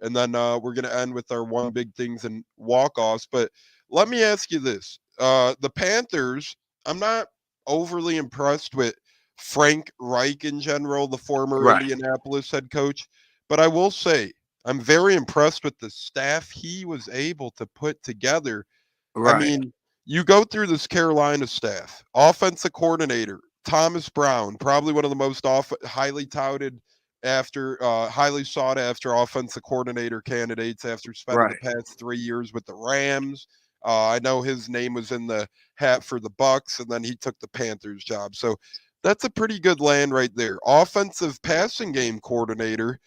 And then we're going to end with our one big things and walk-offs. But let me ask you this. The Panthers, I'm not overly impressed with Frank Reich in general, the former Right. Indianapolis head coach. But I will say, I'm very impressed with the staff he was able to put together. I Right. mean, you go through this Carolina staff, offensive coordinator, Thomas Brown, probably one of the most highly touted highly sought after offensive coordinator candidates after spending Right. the past 3 years with the Rams. I know his name was in the hat for the Bucks, and then he took the Panthers job. So that's a pretty good land right there. Offensive passing game coordinator,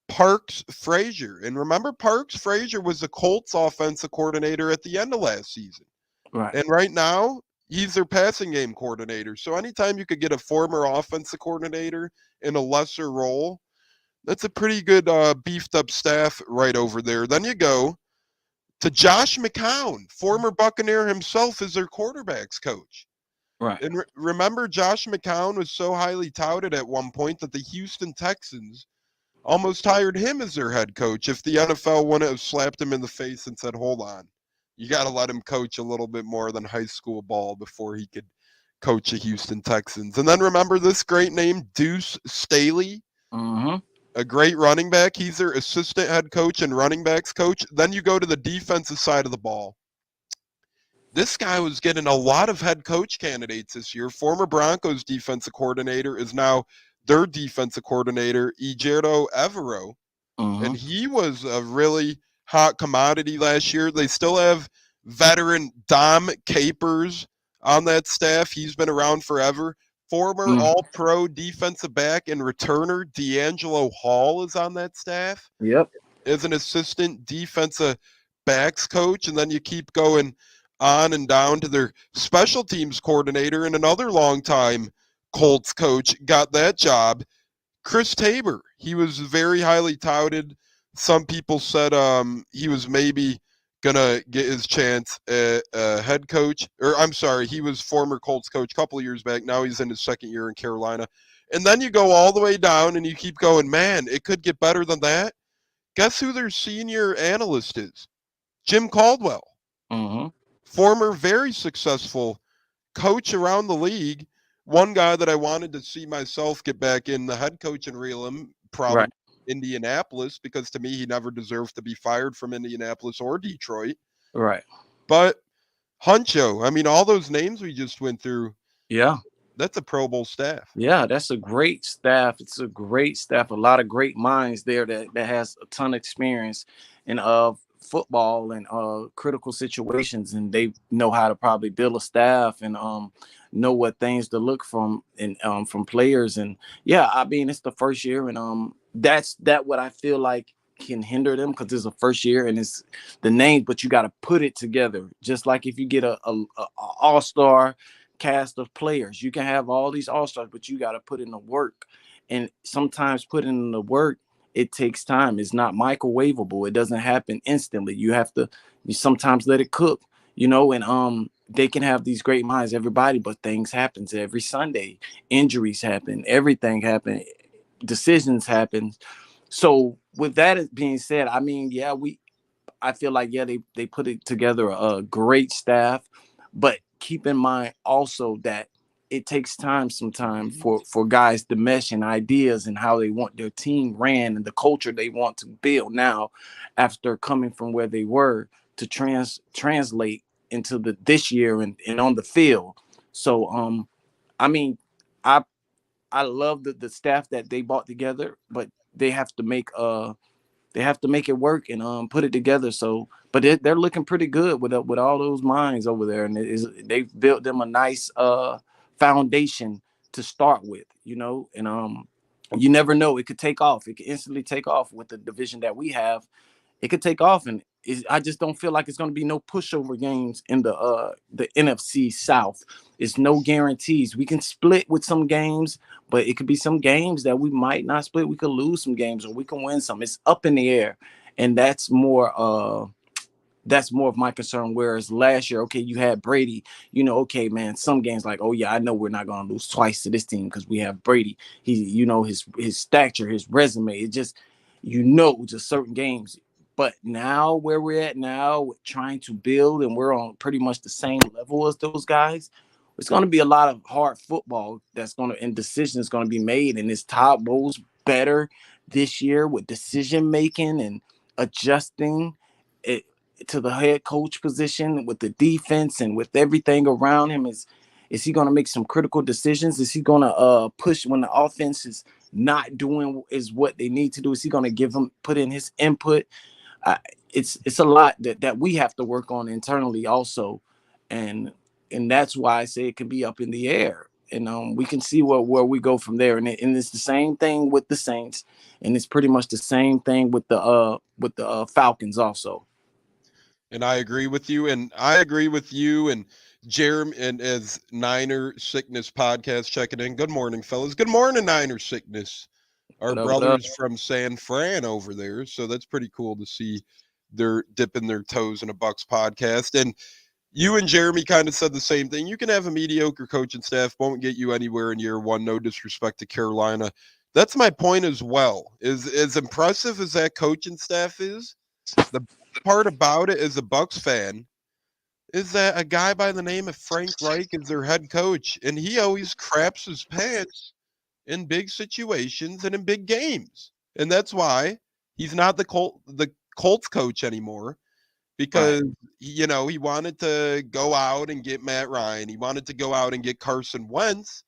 Parks Frazier. And remember, Parks Frazier was the Colts offensive coordinator at the end of last season. Right. And right now, he's their passing game coordinator. So anytime you could get a former offensive coordinator in a lesser role, that's a pretty good beefed up staff right over there. Then you go to Josh McCown, former Buccaneer himself, is their quarterbacks coach. Right. And remember, Josh McCown was so highly touted at one point that the Houston Texans almost hired him as their head coach if the NFL wouldn't have slapped him in the face and said, hold on, you got to let him coach a little bit more than high school ball before he could coach the Houston Texans. And then remember this great name, Deuce Staley, a great running back. He's their assistant head coach and running backs coach. Then you go to the defensive side of the ball. This guy was getting a lot of head coach candidates this year. Former Broncos defensive coordinator is now their defensive coordinator, Ejiro Evero. And he was a really hot commodity last year. They still have veteran Dom Capers on that staff. He's been around forever. Former All-Pro defensive back and returner D'Angelo Hall is on that staff. Yep. As an assistant defensive backs coach. And then you keep going on and down to their special teams coordinator, and another longtime Colts coach got that job, Chris Tabor. He was very highly touted. Some people said he was maybe going to get his chance at head coach. Or I'm sorry, he was former Colts coach a couple of years back. Now he's in his second year in Carolina. And then you go all the way down and you keep going, man, it could get better than that. Guess who their senior analyst is? Jim Caldwell. Former very successful coach around the league. One guy that I wanted to see myself get back in the head coach and reel him, probably Indianapolis, because to me, he never deserved to be fired from Indianapolis or Detroit. Right. But Huncho, I mean, all those names we just went through, Yeah, that's a Pro Bowl staff. Yeah, that's a great staff. It's a great staff. A lot of great minds there that has a ton of experience in football and critical situations, and they know how to probably build a staff and know what things to look from players. And yeah, I mean it's the first year, and that's what I feel like can hinder them because it's a first year and it's the name, but you got to put it together. Just like if you get a all-star cast of players. You can have all these all-stars, but you got to put in the work. And sometimes putting in the work, it takes time. It's not microwavable. It doesn't happen instantly. You have to sometimes let it cook, and they can have these great minds, everybody, but things happen every Sunday. Injuries happen, everything happen, decisions happen. So with that being said, I mean, yeah, I feel like, yeah, they put it together a great staff, but keep in mind also that it takes time sometimes for guys to mesh and ideas and how they want their team ran and the culture they want to build now after coming from where they were to translate into this year and on the field. So I mean, I love the staff that they brought together, but they have to make it work and put it together. So, but they're looking pretty good with all those minds over there, and they've built them a nice foundation to start with, and you never know, it could take off. It could instantly take off with the division that we have. It could take off, and I just don't feel like it's going to be no pushover games in the NFC South. It's no guarantees. We can split with some games, but it could be some games that we might not split. We could lose some games, or we can win some. It's up in the air, and that's more of my concern. Whereas last year, okay, you had Brady, okay, man, some games like, oh yeah, I know we're not going to lose twice to this team because we have Brady. He, his stature, his resume, it just, just certain games. But now where we're at now, trying to build, and we're on pretty much the same level as those guys, it's going to be a lot of hard football and decisions going to be made. And this Todd Bowles better this year with decision making and adjusting it to the head coach position with the defense and with everything around him. Is he going to make some critical decisions? Is he going to push when the offense is not doing is what they need to do? Is he going to put in his input? It's a lot that we have to work on internally also, and that's why I say it can be up in the air, and we can see where we go from there. And it's the same thing with the Saints, and it's pretty much the same thing with the Falcons also. And I agree with you, and Jeremy, and as Niner Sickness Podcast checking in. Good morning, fellas. Good morning, Niner Sickness. Our brothers from San Fran over there. So that's pretty cool to see they're dipping their toes in a Bucs podcast. And you and Jeremy kind of said the same thing. You can have a mediocre coaching staff, won't get you anywhere in year one. No disrespect to Carolina. That's my point as well. As impressive as that coaching staff is, the part about it as a Bucs fan is that a guy by the name of Frank Reich is their head coach, and he always craps his pants in big situations and in big games. And that's why he's not the Colts coach anymore, because right. He wanted to go out and get Matt Ryan. He wanted to go out and get Carson Wentz.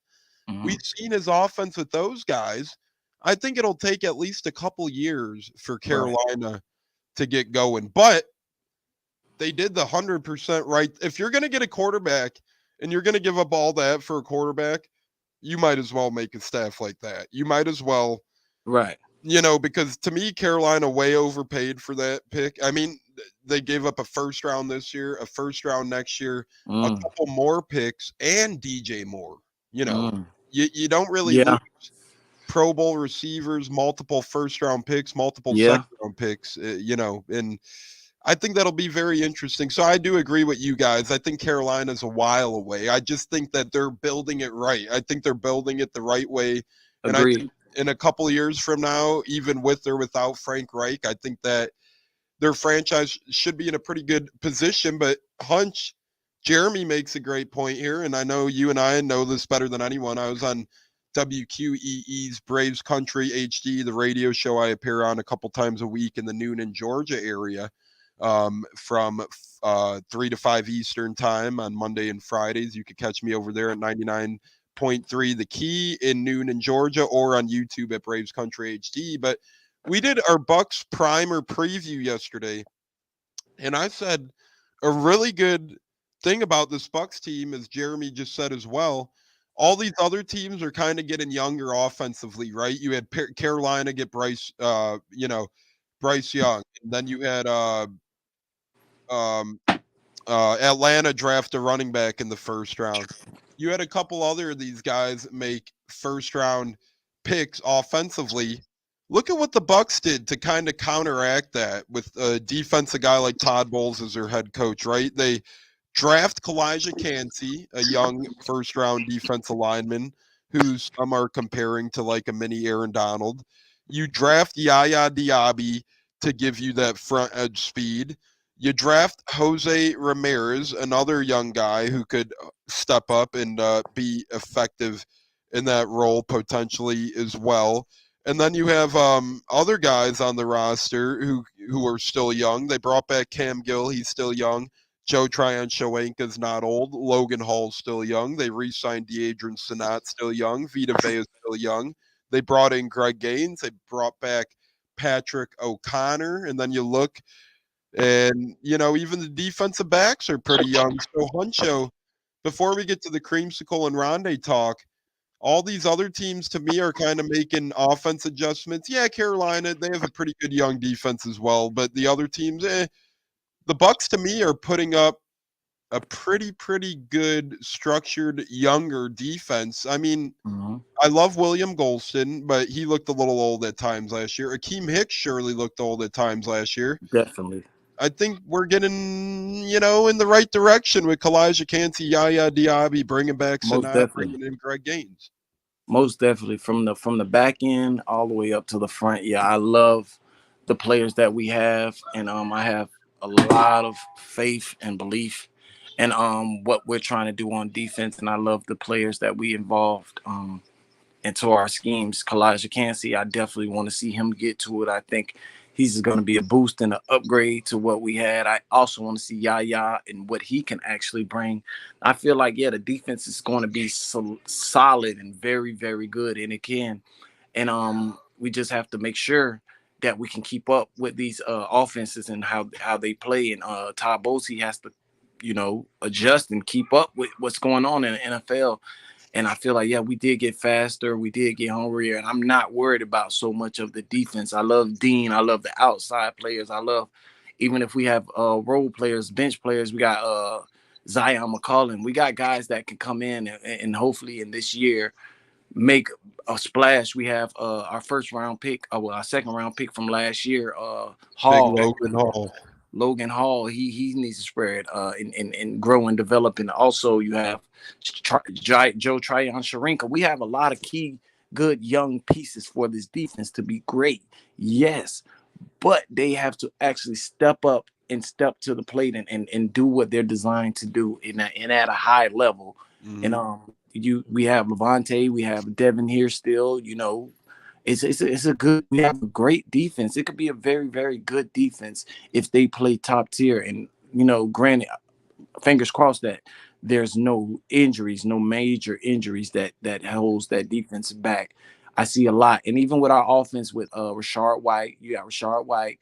Mm-hmm. We've seen his offense with those guys. I think it'll take at least a couple years for Carolina to get going. But they did the 100% right. If you're going to get a quarterback and you're going to give up all that for a quarterback, you might as well make a staff like that. You might as well. Right. Because to me, Carolina way overpaid for that pick. I mean, they gave up a first round this year, a first round next year, a couple more picks, and DJ Moore. You don't really lose Pro Bowl receivers, multiple first round picks, multiple second round picks, and I think that'll be very interesting. So I do agree with you guys. I think Carolina's a while away. I just think that they're building it right. I think they're building it the right way. And Agreed. I think in a couple of years from now, even with or without Frank Reich, I think that their franchise should be in a pretty good position. But Hunch, Jeremy makes a great point here, and I know you and I know this better than anyone. I was on WQEE's Braves Country HD, the radio show I appear on a couple times a week in the Noonan, Georgia area, from 3 to 5 Eastern time on Monday and Fridays. You could catch me over there at 99.7 98.3 The Key in Noonan, Georgia, or on YouTube at Braves Country HD. But we did our Bucks primer preview yesterday, and I said a really good thing about this Bucks team, as Jeremy just said as well. All these other teams are kind of getting younger offensively, right? You had Carolina get Bryce Young, and then you had um, Atlanta draft a running back in the first round. You had a couple other of these guys make first round picks offensively. Look at what the Bucks did to kind of counteract that with a defensive guy like Todd Bowles as their head coach, right? They draft Kalijah Kancey, a young first round defensive lineman who some are comparing to like a mini Aaron Donald. You draft Yaya Diaby to give you that front edge speed. You draft Jose Ramirez, another young guy who could step up and be effective in that role potentially as well. And then you have other guys on the roster who are still young. They brought back Cam Gill. He's still young. Joe Tryon-Shoyinka's not old. Logan Hall's still young. They re-signed Deadrin Sanat, still young. Vita Vea is still young. They brought in Greg Gaines. They brought back Patrick O'Connor. And then you look, and, even the defensive backs are pretty young. So, Huncho, before we get to the Creamsicle and Ronde talk, all these other teams to me are kind of making offense adjustments. Yeah, Carolina, they have a pretty good young defense as well, but the other teams, the Bucks to me are putting up a pretty good structured younger defense. I mean, I love William Golston, but he looked a little old at times last year. Akeem Hicks surely looked old at times last year. Definitely. I think we're getting, in the right direction with Kalijah Kancey, Yaya Diaby, bringing back Sanat, bringing in Greg Gaines. Most definitely, from the back end all the way up to the front. Yeah, I love the players that we have, and I have a lot of faith and belief in what we're trying to do on defense, and I love the players that we involved into our schemes. Kalijah Kancey, I definitely want to see him get to it. I think he's going to be a boost and an upgrade to what we had. I also want to see Yaya and what he can actually bring. I feel like, the defense is going to be solid and very, very good, and it can. And we just have to make sure that we can keep up with these offenses and how they play. And Todd Bowles, he has to, adjust and keep up with what's going on in the NFL. And I feel like, we did get faster. We did get hungrier. And I'm not worried about so much of the defense. I love Dean. I love the outside players. I love, even if we have role players, bench players, we got Zion McCollum. We got guys that can come in and hopefully in this year make a splash. We have our first round pick, our second round pick from last year, Hall. Big Logan Hall. Logan Hall, he needs to spread and grow and develop. And also you have Joe Tryon-Shoyinka. We have a lot of key good young pieces for this defense to be great. Yes, but they have to actually step up and step to the plate and do what they're designed to do and at a high level. Mm-hmm. And we have Levante, we have Devin here still, It's a good, we have a great defense. It could be a very, very good defense if they play top tier. And, granted, fingers crossed that there's no injuries, no major injuries that holds that defense back. I see a lot. And even with our offense with Rashard White, you got Rashard White,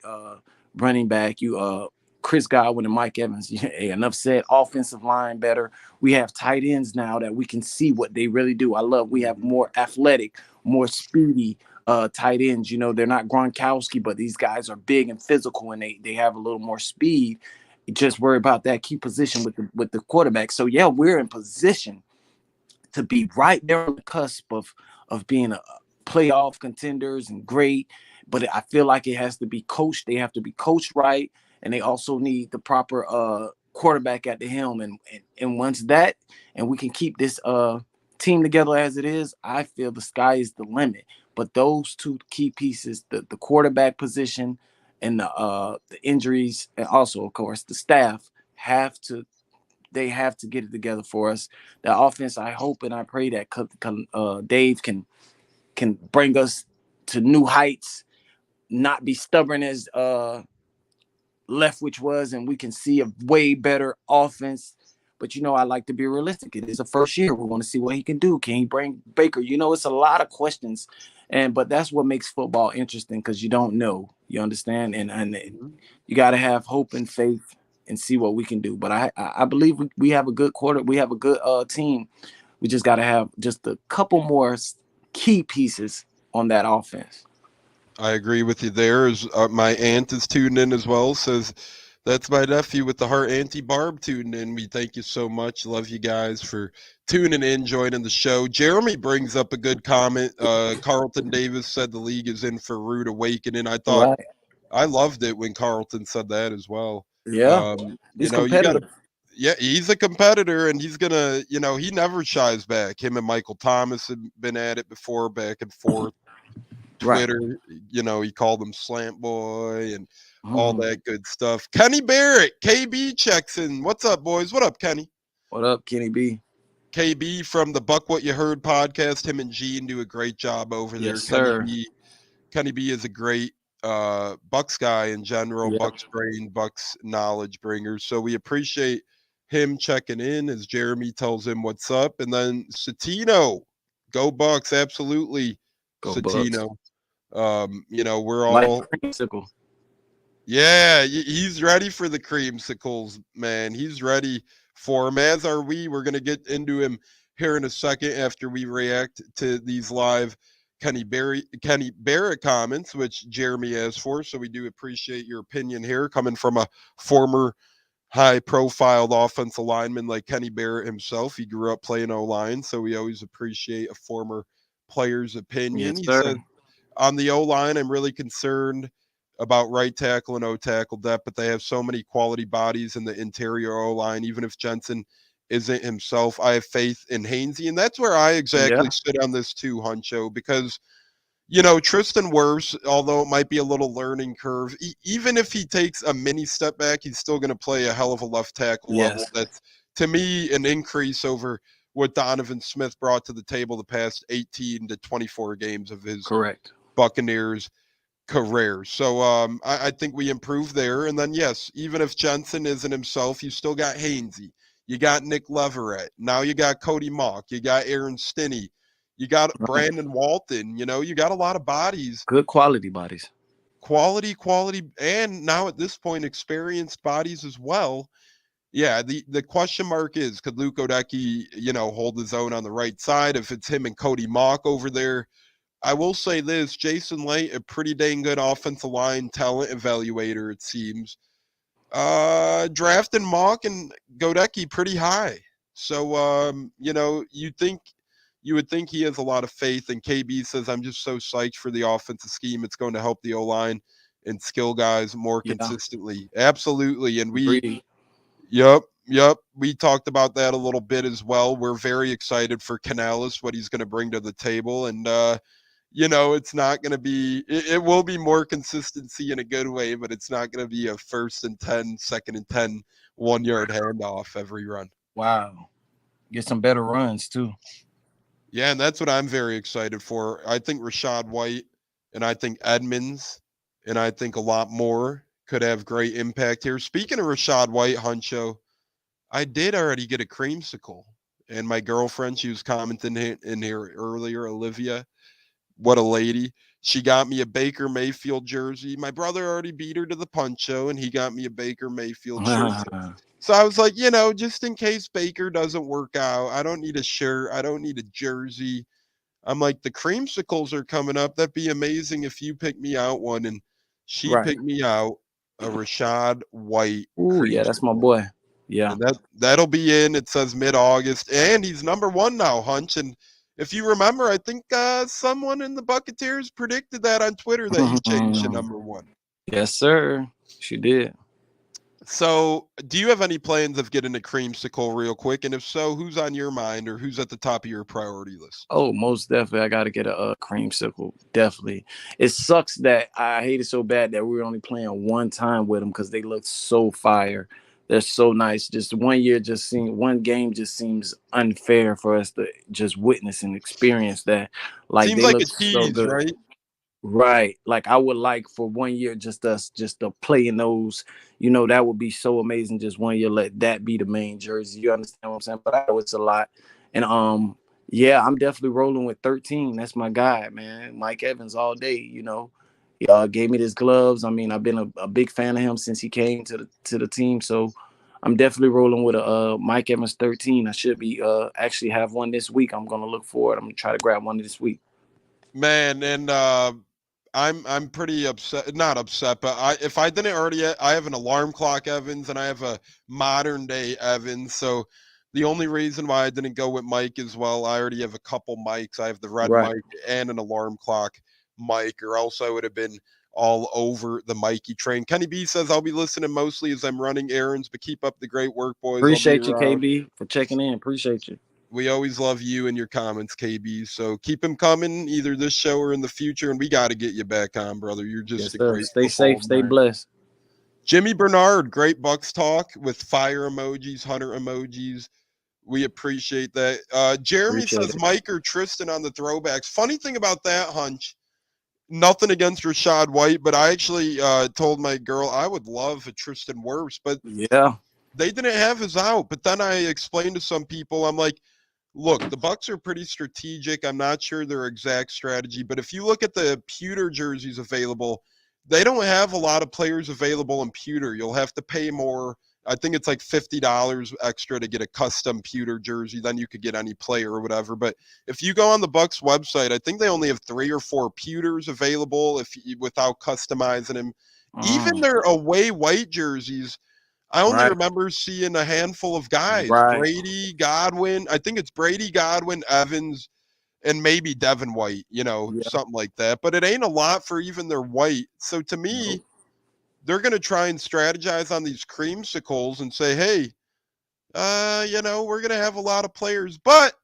running back, Chris Godwin and Mike Evans. Enough said. Offensive line better. We have tight ends now that we can see what they really do. We have more athletic, more speedy tight ends. They're not Gronkowski, but these guys are big and physical, and they have a little more speed. Just worry about that key position with the quarterback. So we're in position to be right there on the cusp of being a playoff contenders and great. But I feel like it has to be coached. They have to be coached right, and they also need the proper quarterback at the helm. And once that, and we can keep this team together as it is, I feel the sky is the limit. But those two key pieces, the quarterback position and the injuries, and also, of course, the staff have to get it together for us. The offense, I hope and I pray that Dave can bring us to new heights, not be stubborn as Leftwich was, and we can see a way better offense. But I like to be realistic. It is a first year. We want to see what he can do. Can he bring Baker? It's a lot of questions, but that's what makes football interesting because you don't know. You understand, and you got to have hope and faith and see what we can do. But I believe we have a good quarter. We have a good team. We just got to have just a couple more key pieces on that offense. I agree with you there. My aunt is tuned in as well. Says that's my nephew with the heart, Auntie Barb, tuned in. We thank you so much. Love you guys for tuning in, joining the show. Jeremy brings up a good comment. Carlton Davis said the league is in for rude awakening. I thought Right. I loved it when Carlton said that as well. Yeah. He's You got to. competitive. Yeah, he's a competitor, and he's gonna. He never shies back. Him and Michael Thomas had been at it before, back and forth. Right. Twitter, he called him Slant Boy and all Mhm. that good stuff. Kenny Barrett, KB checks in. What's up, boys? What up, Kenny? What up, Kenny B? KB from the Buck What You Heard podcast. Him and Gene do a great job over there. Yes, sir. Kenny B is a great Bucks guy in general, Yeah. Bucks brain, Bucks knowledge bringer. So we appreciate him checking in as Jeremy tells him what's up. And then Satino, go Bucks, absolutely. Go Bucks. Satino. We're Like all Creamsicle. yeah, he's ready for the creamsicles, man. He's ready for him, as are we. We're gonna get into him here in a second after we react to these live Kenny Barrett comments, which Jeremy asked for. So we do appreciate your opinion here, coming from a former high-profile offensive lineman like Kenny Barrett himself. He grew up playing O-line, so we always appreciate a former player's opinion. Yes, He sir. said, on the O-line, I'm really concerned about right tackle and O tackle depth, but they have so many quality bodies in the interior O-line. Even if Jensen isn't himself, I have faith in Hainsey. And that's where I exactly Yeah. sit on this too, Huncho, because Tristan Wirfs, although it might be a little learning curve, even if he takes a mini step back, he's still going to play a hell of a left tackle level. Yes. That's, to me, an increase over what Donovan Smith brought to the table the past 18 to 24 games of his Correct. Buccaneers career. So I think we improved there. And then, yes, even if Jensen isn't himself, you still got Hainsey. You got Nick Leverett. Now you got Cody Mock. You got Aaron Stinney. You got Right. Brandon Walton. You got a lot of bodies. Good quality bodies. Quality, and now at this point, experienced bodies as well. Yeah, the question mark is, could Luke Odeki, hold his own on the right side if it's him and Cody Mock over there? I will say this, Jason Light, a pretty dang good offensive line talent evaluator, it seems. Drafting Mock and Godecki pretty high. So, you would think he has a lot of faith. And KB says, I'm just so psyched for the offensive scheme. It's going to help the O-line and skill guys more consistently. Absolutely. And Brady. Yep. We talked about that a little bit as well. We're very excited for Canales, what he's going to bring to the table. And, it's not going to be, it will be more consistency in a good way, but it's not going to be a 1st and 10, 2nd and 10, 1-yard handoff every run. Wow. Get some better runs too. Yeah, and that's what I'm very excited for. I think Rachaad White and I think Edmonds and I think a lot more could have great impact here. Speaking of Rachaad White, Huncho, I did already get a creamsicle. And my girlfriend, she was commenting in here earlier, Olivia. What a lady. She got me a Baker Mayfield jersey. My brother already beat her to the puncho, and he got me a Baker Mayfield shirt. So I was like, just in case Baker doesn't work out, I don't need a shirt. I don't need a jersey. I'm like, the creamsicles are coming up. That'd be amazing if you pick me out one. And she picked me out a Rachaad White. Ooh, yeah, that's my boy. Yeah. And that'll be in. It says mid-August. And he's number 1 now, Hunch. And if you remember, I think someone in the Buccateers predicted that on Twitter that he changed to number 1. Yes, sir. She did. So, do you have any plans of getting a creamsicle real quick? And if so, who's on your mind or who's at the top of your priority list? Oh, most definitely. I got to get a creamsicle. Definitely. It sucks that I hate it so bad that we were only playing one time with them because they look so fire. They're so nice. Just one game just seems unfair for us to just witness and experience that. Like, seems they like look a tease, so good. right? Right. Like I would like for 1 year just us just to play in those, that would be so amazing. Just 1 year, let that be the main jersey. You understand what I'm saying? But I know it's a lot. And yeah, I'm definitely rolling with 13. That's my guy, man. Mike Evans all day. He gave me his gloves. I mean, I've been a big fan of him since he came to the team. So I'm definitely rolling with a Mike Evans 13. I should be actually have one this week. I'm gonna look for it. I'm gonna try to grab one this week. Man, and I'm pretty upset. Not upset, but if I didn't already, I have an alarm clock Evans and I have a modern day Evans. So the only reason why I didn't go with Mike as well, I already have a couple mics. I have the red Right. mic and an alarm clock mic, or else I would have been all over the Mikey train. Kenny B says I'll be listening mostly as I'm running errands, but keep up the great work, boys. I'll be Appreciate you, around. KB, for checking in. Appreciate you. We always love you and your comments, KB. So keep them coming, either this show or in the future, and we got to get you back on, brother. You're just Yes, a sir. great Stay football safe. Stay mind. blessed. Jimmy Bernard, great Bucks talk with fire emojis, hunter emojis. We appreciate that. Jeremy Appreciate says it. Mike or Tristan on the throwbacks. Funny thing about that, Hunch, nothing against Rashad White, but I actually told my girl I would love a Tristan Wirfs, but Yeah. they didn't have his out. But then I explained to some people, I'm like, look, the Bucks are pretty strategic. I'm not sure their exact strategy, but if you look at the pewter jerseys available, they don't have a lot of players available in pewter. You'll have to pay more. I think it's like $50 extra to get a custom pewter jersey. Then you could get any player or whatever. But if you go on the Bucks website, I think they only have 3 or 4 pewters available without customizing them. Even their away white jerseys, I only Right. remember seeing a handful of guys. Right. Brady, Godwin. I think it's Brady, Godwin, Evans, and maybe Devin White, Yeah. something like that. But it ain't a lot for even their white. So to me, Nope. they're going to try and strategize on these creamsicles and say, hey, we're going to have a lot of players. But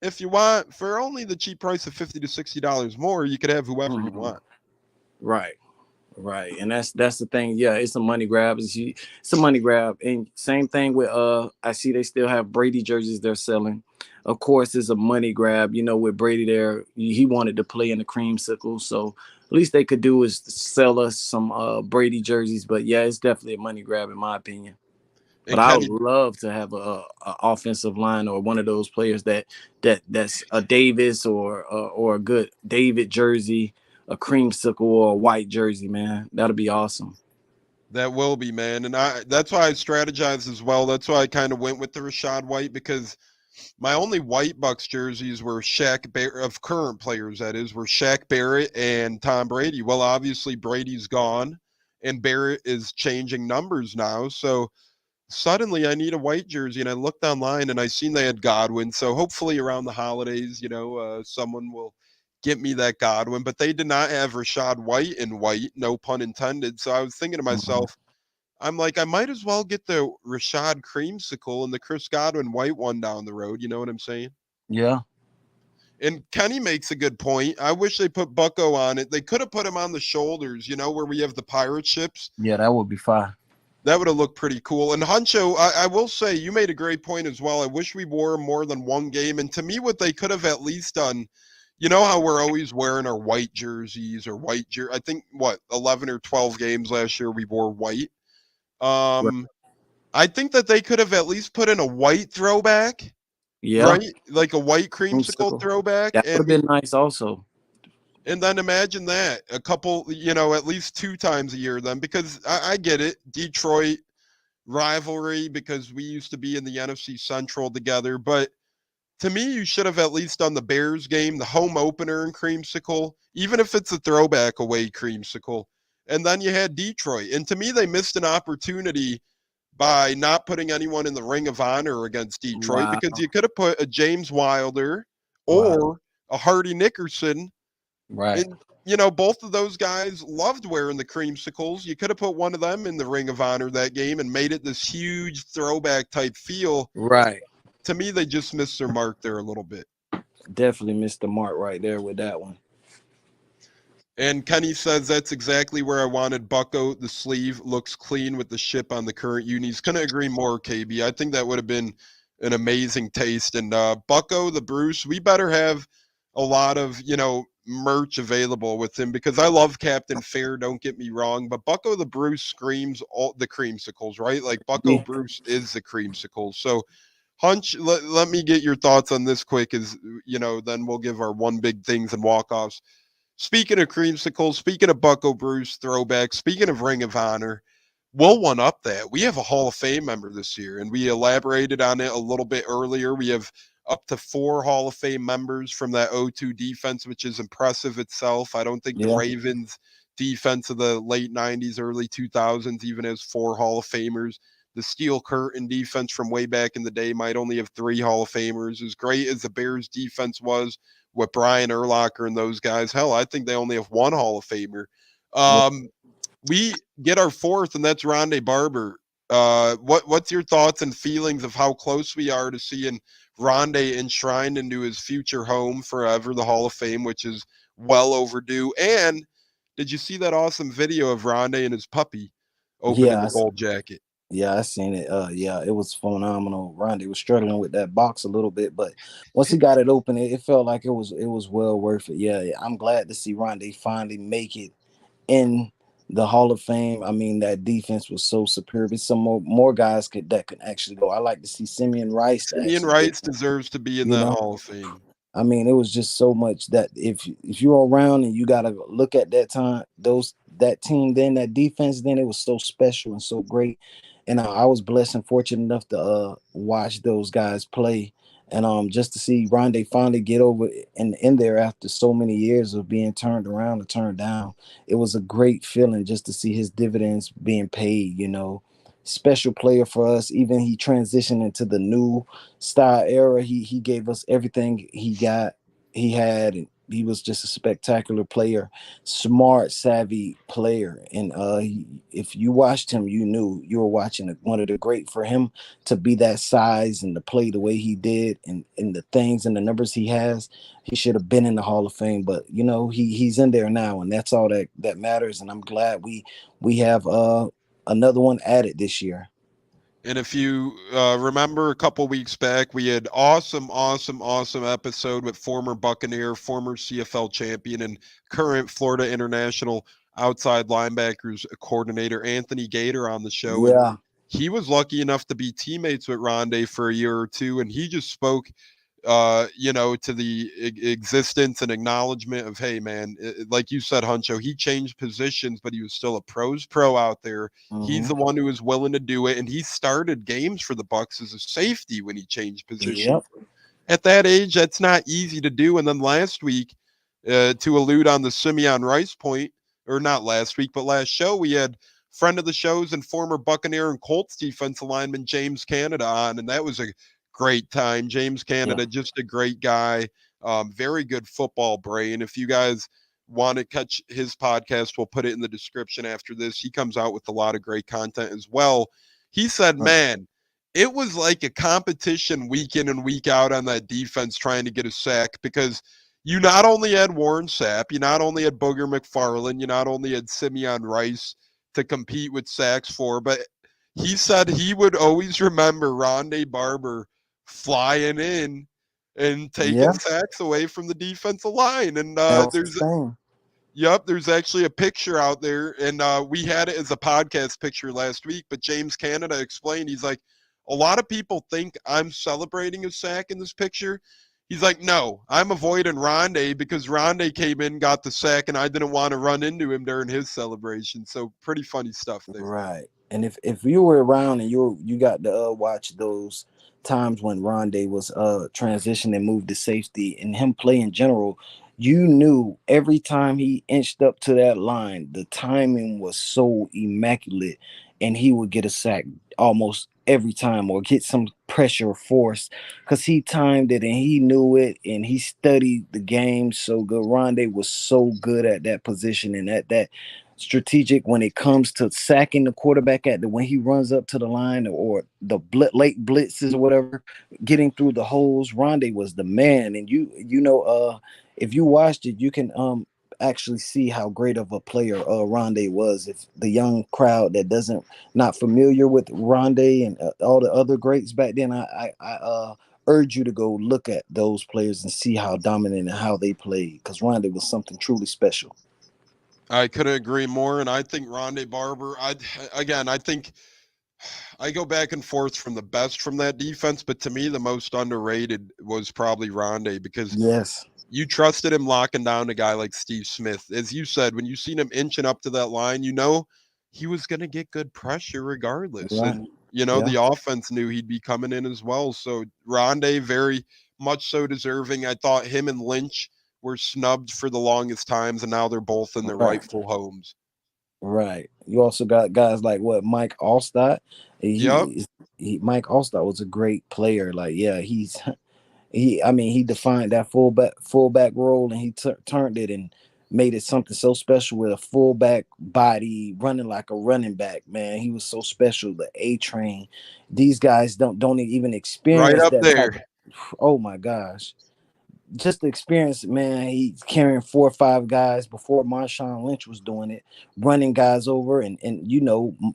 if you want, for only the cheap price of $50 to $60 more, you could have whoever you want. Right. Right. And that's the thing. Yeah, it's a money grab. It's a money grab. And same thing with I see they still have Brady jerseys they're selling. Of course, it's a money grab. With Brady there, he wanted to play in the creamsicle. So at least they could do is sell us some Brady jerseys. But yeah, it's definitely a money grab in my opinion. But And I would Kenny, love to have a offensive line or one of those players that's a Davis or a good David jersey, a creamsicle or a white jersey, man. That'll be awesome. that will be, man. And that's why I strategized as well. That's why I kind of went with the Rashad White, because my only white Bucks jerseys were Shaq Barrett, of current players, that is, were Shaq Barrett and Tom Brady. Well, obviously Brady's gone and Barrett is changing numbers now. So suddenly I need a white jersey, and I looked online and I seen they had Godwin. So hopefully around the holidays, someone will get me that Godwin. But they did not have Rashad White in white, no pun intended. So I was thinking to Mhm. myself, I'm like, I might as well get the Rashad Creamsicle and the Chris Godwin white one down the road. You know what I'm saying? Yeah. And Kenny makes a good point. I wish they put Bucko on it. They could have put him on the shoulders, where we have the pirate ships. Yeah, that would be fine. That would have looked pretty cool. And Huncho, I will say, you made a great point as well. I wish we wore more than one game. And to me, what they could have at least done, you know how we're always wearing our white jerseys or I think, 11 or 12 games last year we wore white. Right. I think that they could have at least put in a white throwback, Yeah. right? Like a white creamsicle Creamsicle. throwback. That would have been nice also. And then imagine that a couple, at least 2 times a year then, because I get it. Detroit rivalry, because we used to be in the NFC Central together. But to me, you should have at least done the Bears game, the home opener in creamsicle, even if it's a throwback away creamsicle. And then you had Detroit. And to me, they missed an opportunity by not putting anyone in the Ring of Honor against Detroit, Wow. because you could have put a James Wilder Wow. or a Hardy Nickerson. Right. And, both of those guys loved wearing the creamsicles. You could have put one of them in the Ring of Honor that game and made it this huge throwback type feel. Right. To me, they just missed their mark there a little bit. Definitely missed the mark right there with that one. And Kenny says that's exactly where I wanted Bucko. The sleeve looks clean with the ship on the current unis. Couldn't agree more, KB. I think that would have been an amazing taste. And Bucko, the Bruce, we better have a lot of, merch available with him because I love Captain Fair, don't get me wrong, but Bucko the Bruce screams all the creamsicles, right? Like Bucko Yeah. Bruce is the creamsicles. So Hunch, let me get your thoughts on this quick as then we'll give our one big things and walk-offs. Speaking of creamsicles, speaking of Bucko Bruce throwback, speaking of Ring of Honor, we'll one up that. We have a Hall of Fame member this year, and we elaborated on it a little bit earlier. We have up to 4 Hall of Fame members from that 0-2 defense, which is impressive itself. I don't think the Yeah. Ravens defense of the late 90s, early 2000s even has 4 Hall of Famers. The Steel Curtain defense from way back in the day might only have 3 Hall of Famers. As great as the Bears defense was with Brian Urlacher and those guys, hell, I think they only have 1 Hall of Famer. We get our 4th, and that's Rondé Barber. What's your thoughts and feelings of how close we are to seeing Rondé enshrined into his future home forever, the Hall of Fame, which is well overdue? And did you see that awesome video of Rondé and his puppy opening the gold jacket? Yeah, I seen it. Yeah, it was phenomenal. Rondé was struggling with that box a little bit, but once he got it open, it felt like it was well worth it. Yeah, I'm glad to see Rondé finally make it in the Hall of Fame. I mean, that defense was so superb. It's some more guys that could actually go. I like to see Simeon Rice to Simeon actually Rice deserves to be in that Hall of Fame. I mean, it was just so much that if you're around and you gotta look at that time, that team, then that defense, then it was so special and so great. And I was blessed and fortunate enough to watch those guys play, and just to see Rondé finally get over and in there after so many years of being turned around and turned down. It was a great feeling just to see his dividends being paid. Special player for us. Even he transitioned into the new style era. He gave us everything he had, and he was just a spectacular player, smart, savvy player. And if you watched him, you knew you were watching one of the great. For him to be that size and to play the way he did, and the things and the numbers he has, he should have been in the Hall of Fame. But he's in there now, and that's all that matters. And I'm glad we have another one added this year. And if you remember a couple weeks back, we had awesome episode with former Buccaneer, former CFL champion, and current Florida International outside linebackers coordinator Anthony Gator on the show. Yeah. And he was lucky enough to be teammates with Rondé for a year or two, and he just spoke to the existence and acknowledgement of, hey, man, like you said, Huncho, he changed positions, but he was still a pro's pro out there. Mm-hmm. He's the one who was willing to do it, and he started games for the Bucs as a safety when he changed position. Yep. At that age, that's not easy to do. And then last week, to allude on the Simeon Rice point, or not last week, but last show, we had friend of the shows and former Buccaneer and Colts defensive lineman James Canada on, and that was a great time. James Canada, just a great guy, very good football brain. If you guys want to catch his podcast, we'll put it in the description after this. He comes out with a lot of great content as well. He said, man, it was like a competition week in and week out on that defense trying to get a sack, because you not only had Warren Sapp, you not only had Booger McFarland, you not only had Simeon Rice to compete with sacks for, but he said he would always remember Rondé Barber flying in and taking sacks away from the defensive line. And there's actually a picture out there, and we had it as a podcast picture last week, but James Canada explained, he's like, a lot of people think I'm celebrating a sack in this picture. He's like, no, I'm avoiding Rondé because Rondé came in, got the sack, and I didn't want to run into him during his celebration. So pretty funny stuff there. Right. And if you were around and you got to watch those times when Rondé was transitioned and moved to safety, and him play in general, you knew every time he inched up to that line, the timing was so immaculate, and he would get a sack almost every time, or get some pressure or force, because he timed it and he knew it, and he studied the game so good. Rondé was so good at that position and at that strategic when it comes to sacking the quarterback when he runs up to the line, or the late blitzes or whatever, getting through the holes. Rondé was the man. And if you watched it, you can actually see how great of a player Rondé was. If the young crowd that not familiar with Rondé and all the other greats back then, I urge you to go look at those players and see how dominant and how they played, because Rondé was something truly special. I couldn't agree more, and I think Rondé Barber. I think I go back and forth from the best from that defense, but to me, the most underrated was probably Rondé because Yes. you trusted him locking down a guy like Steve Smith. As you said, when you seen him inching up to that line, you know he was going to get good pressure regardless. Right. And, Yeah. the offense knew he'd be coming in as well. So Rondé, very much so deserving. I thought him and Lynch were snubbed for the longest times, and now they're both in their Right. rightful homes. Right. You also got guys like Mike Allstott. Yep. Mike Allstott was a great player. Like, yeah, he defined that fullback role, and he turned it and made it something so special with a fullback body running like a running back. Man, he was so special. The A train. These guys don't even Right experience up that type. there. Oh my gosh. Just the experience, man. He's carrying 4 or 5 guys before Marshawn Lynch was doing it, running guys over, and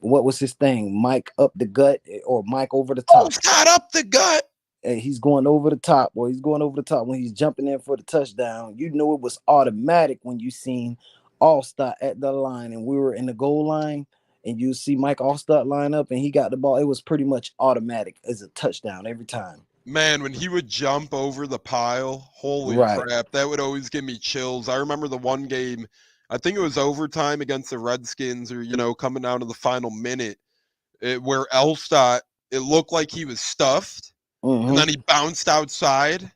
what was his thing? Mike up the gut or Mike over the Oh, top. Scott up the gut. And he's going over the top, or he's going over the top when he's jumping in for the touchdown. You know it was automatic when you seen Allstott at the line and we were in the goal line, and you see Mike Allstott line up and he got the ball. It was pretty much automatic as a touchdown every time. Man, when he would jump over the pile, holy Right. crap, that would always give me chills. I remember the one game, I think it was overtime against the Redskins or, coming down to the final minute, where Elstott, it looked like he was stuffed, and then he bounced outside,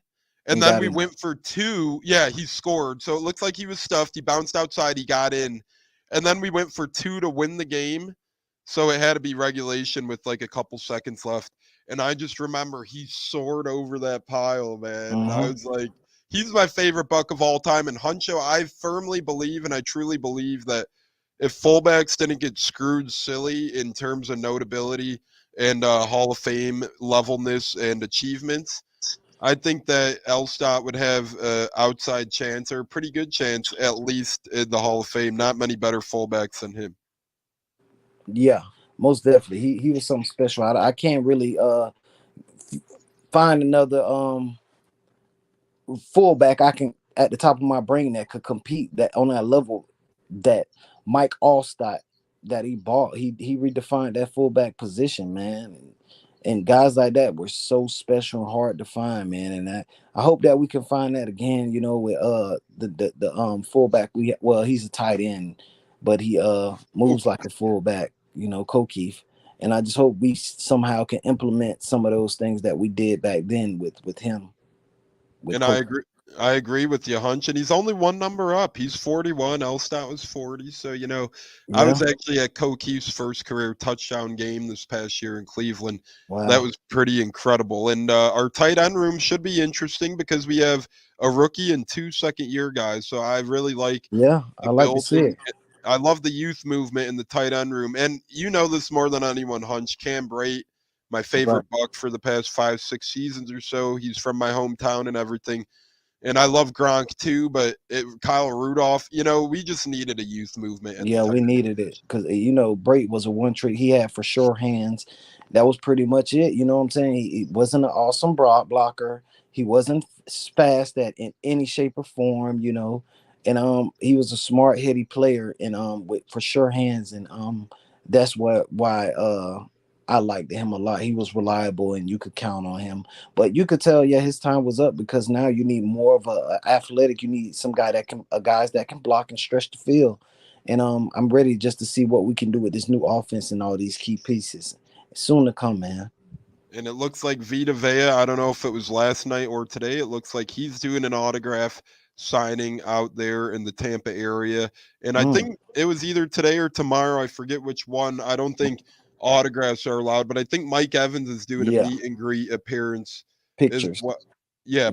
and then we went for 2. Yeah, he scored. So it looks like he was stuffed. He bounced outside, he got in, and then we went for 2 to win the game. So it had to be regulation with like a couple seconds left. And I just remember he soared over that pile, man. And I was like, he's my favorite Buck of all time. And Huncho, I firmly believe, and I truly believe that if fullbacks didn't get screwed silly in terms of notability and Hall of Fame levelness and achievements, I think that Elstott would have an outside chance, or a pretty good chance, at least in the Hall of Fame. Not many better fullbacks than him. Yeah, most definitely. He was something special. I can't really find another fullback I can at the top of my brain that could compete that on that level that Mike Allstott that he bought. He redefined that fullback position, man. And guys like that were so special and hard to find, man. And I hope that we can find that again, with the fullback he's a tight end, but he moves like a fullback, Kokeef. And I just hope we somehow can implement some of those things that we did back then with him. And I agree with you, Hunch. And he's only one number up. He's 41. Elstott was 40. So, I was actually at Kokeef's first career touchdown game this past year in Cleveland. Wow. That was pretty incredible. And our tight end room should be interesting because we have a rookie and 2 second-year guys. So I really like I like to see it. I love the youth movement in the tight end room. And you know this more than anyone, Hunch. Cam Brate, my favorite Buck for the past 5-6 seasons or so. He's from my hometown and everything. And I love Gronk too, but Kyle Rudolph, we just needed a youth movement. We needed it because, Brate was a one trick. He had for sure hands. That was pretty much it. You know what I'm saying? He wasn't an awesome blocker. He wasn't fast in any shape or form, and he was a smart, heady player and with for sure hands. And that's why I liked him a lot. He was reliable and you could count on him. But you could tell, his time was up because now you need more of a athletic. You need some guys that can block and stretch the field. And I'm ready just to see what we can do with this new offense and all these key pieces. Soon to come, man. And it looks like Vita Vea, I don't know if it was last night or today, it looks like he's doing an autograph signing out there in the Tampa area. And I think it was either today or tomorrow. I forget which one. I don't think autographs are allowed, but I think Mike Evans is doing a meet and greet appearance. Pictures.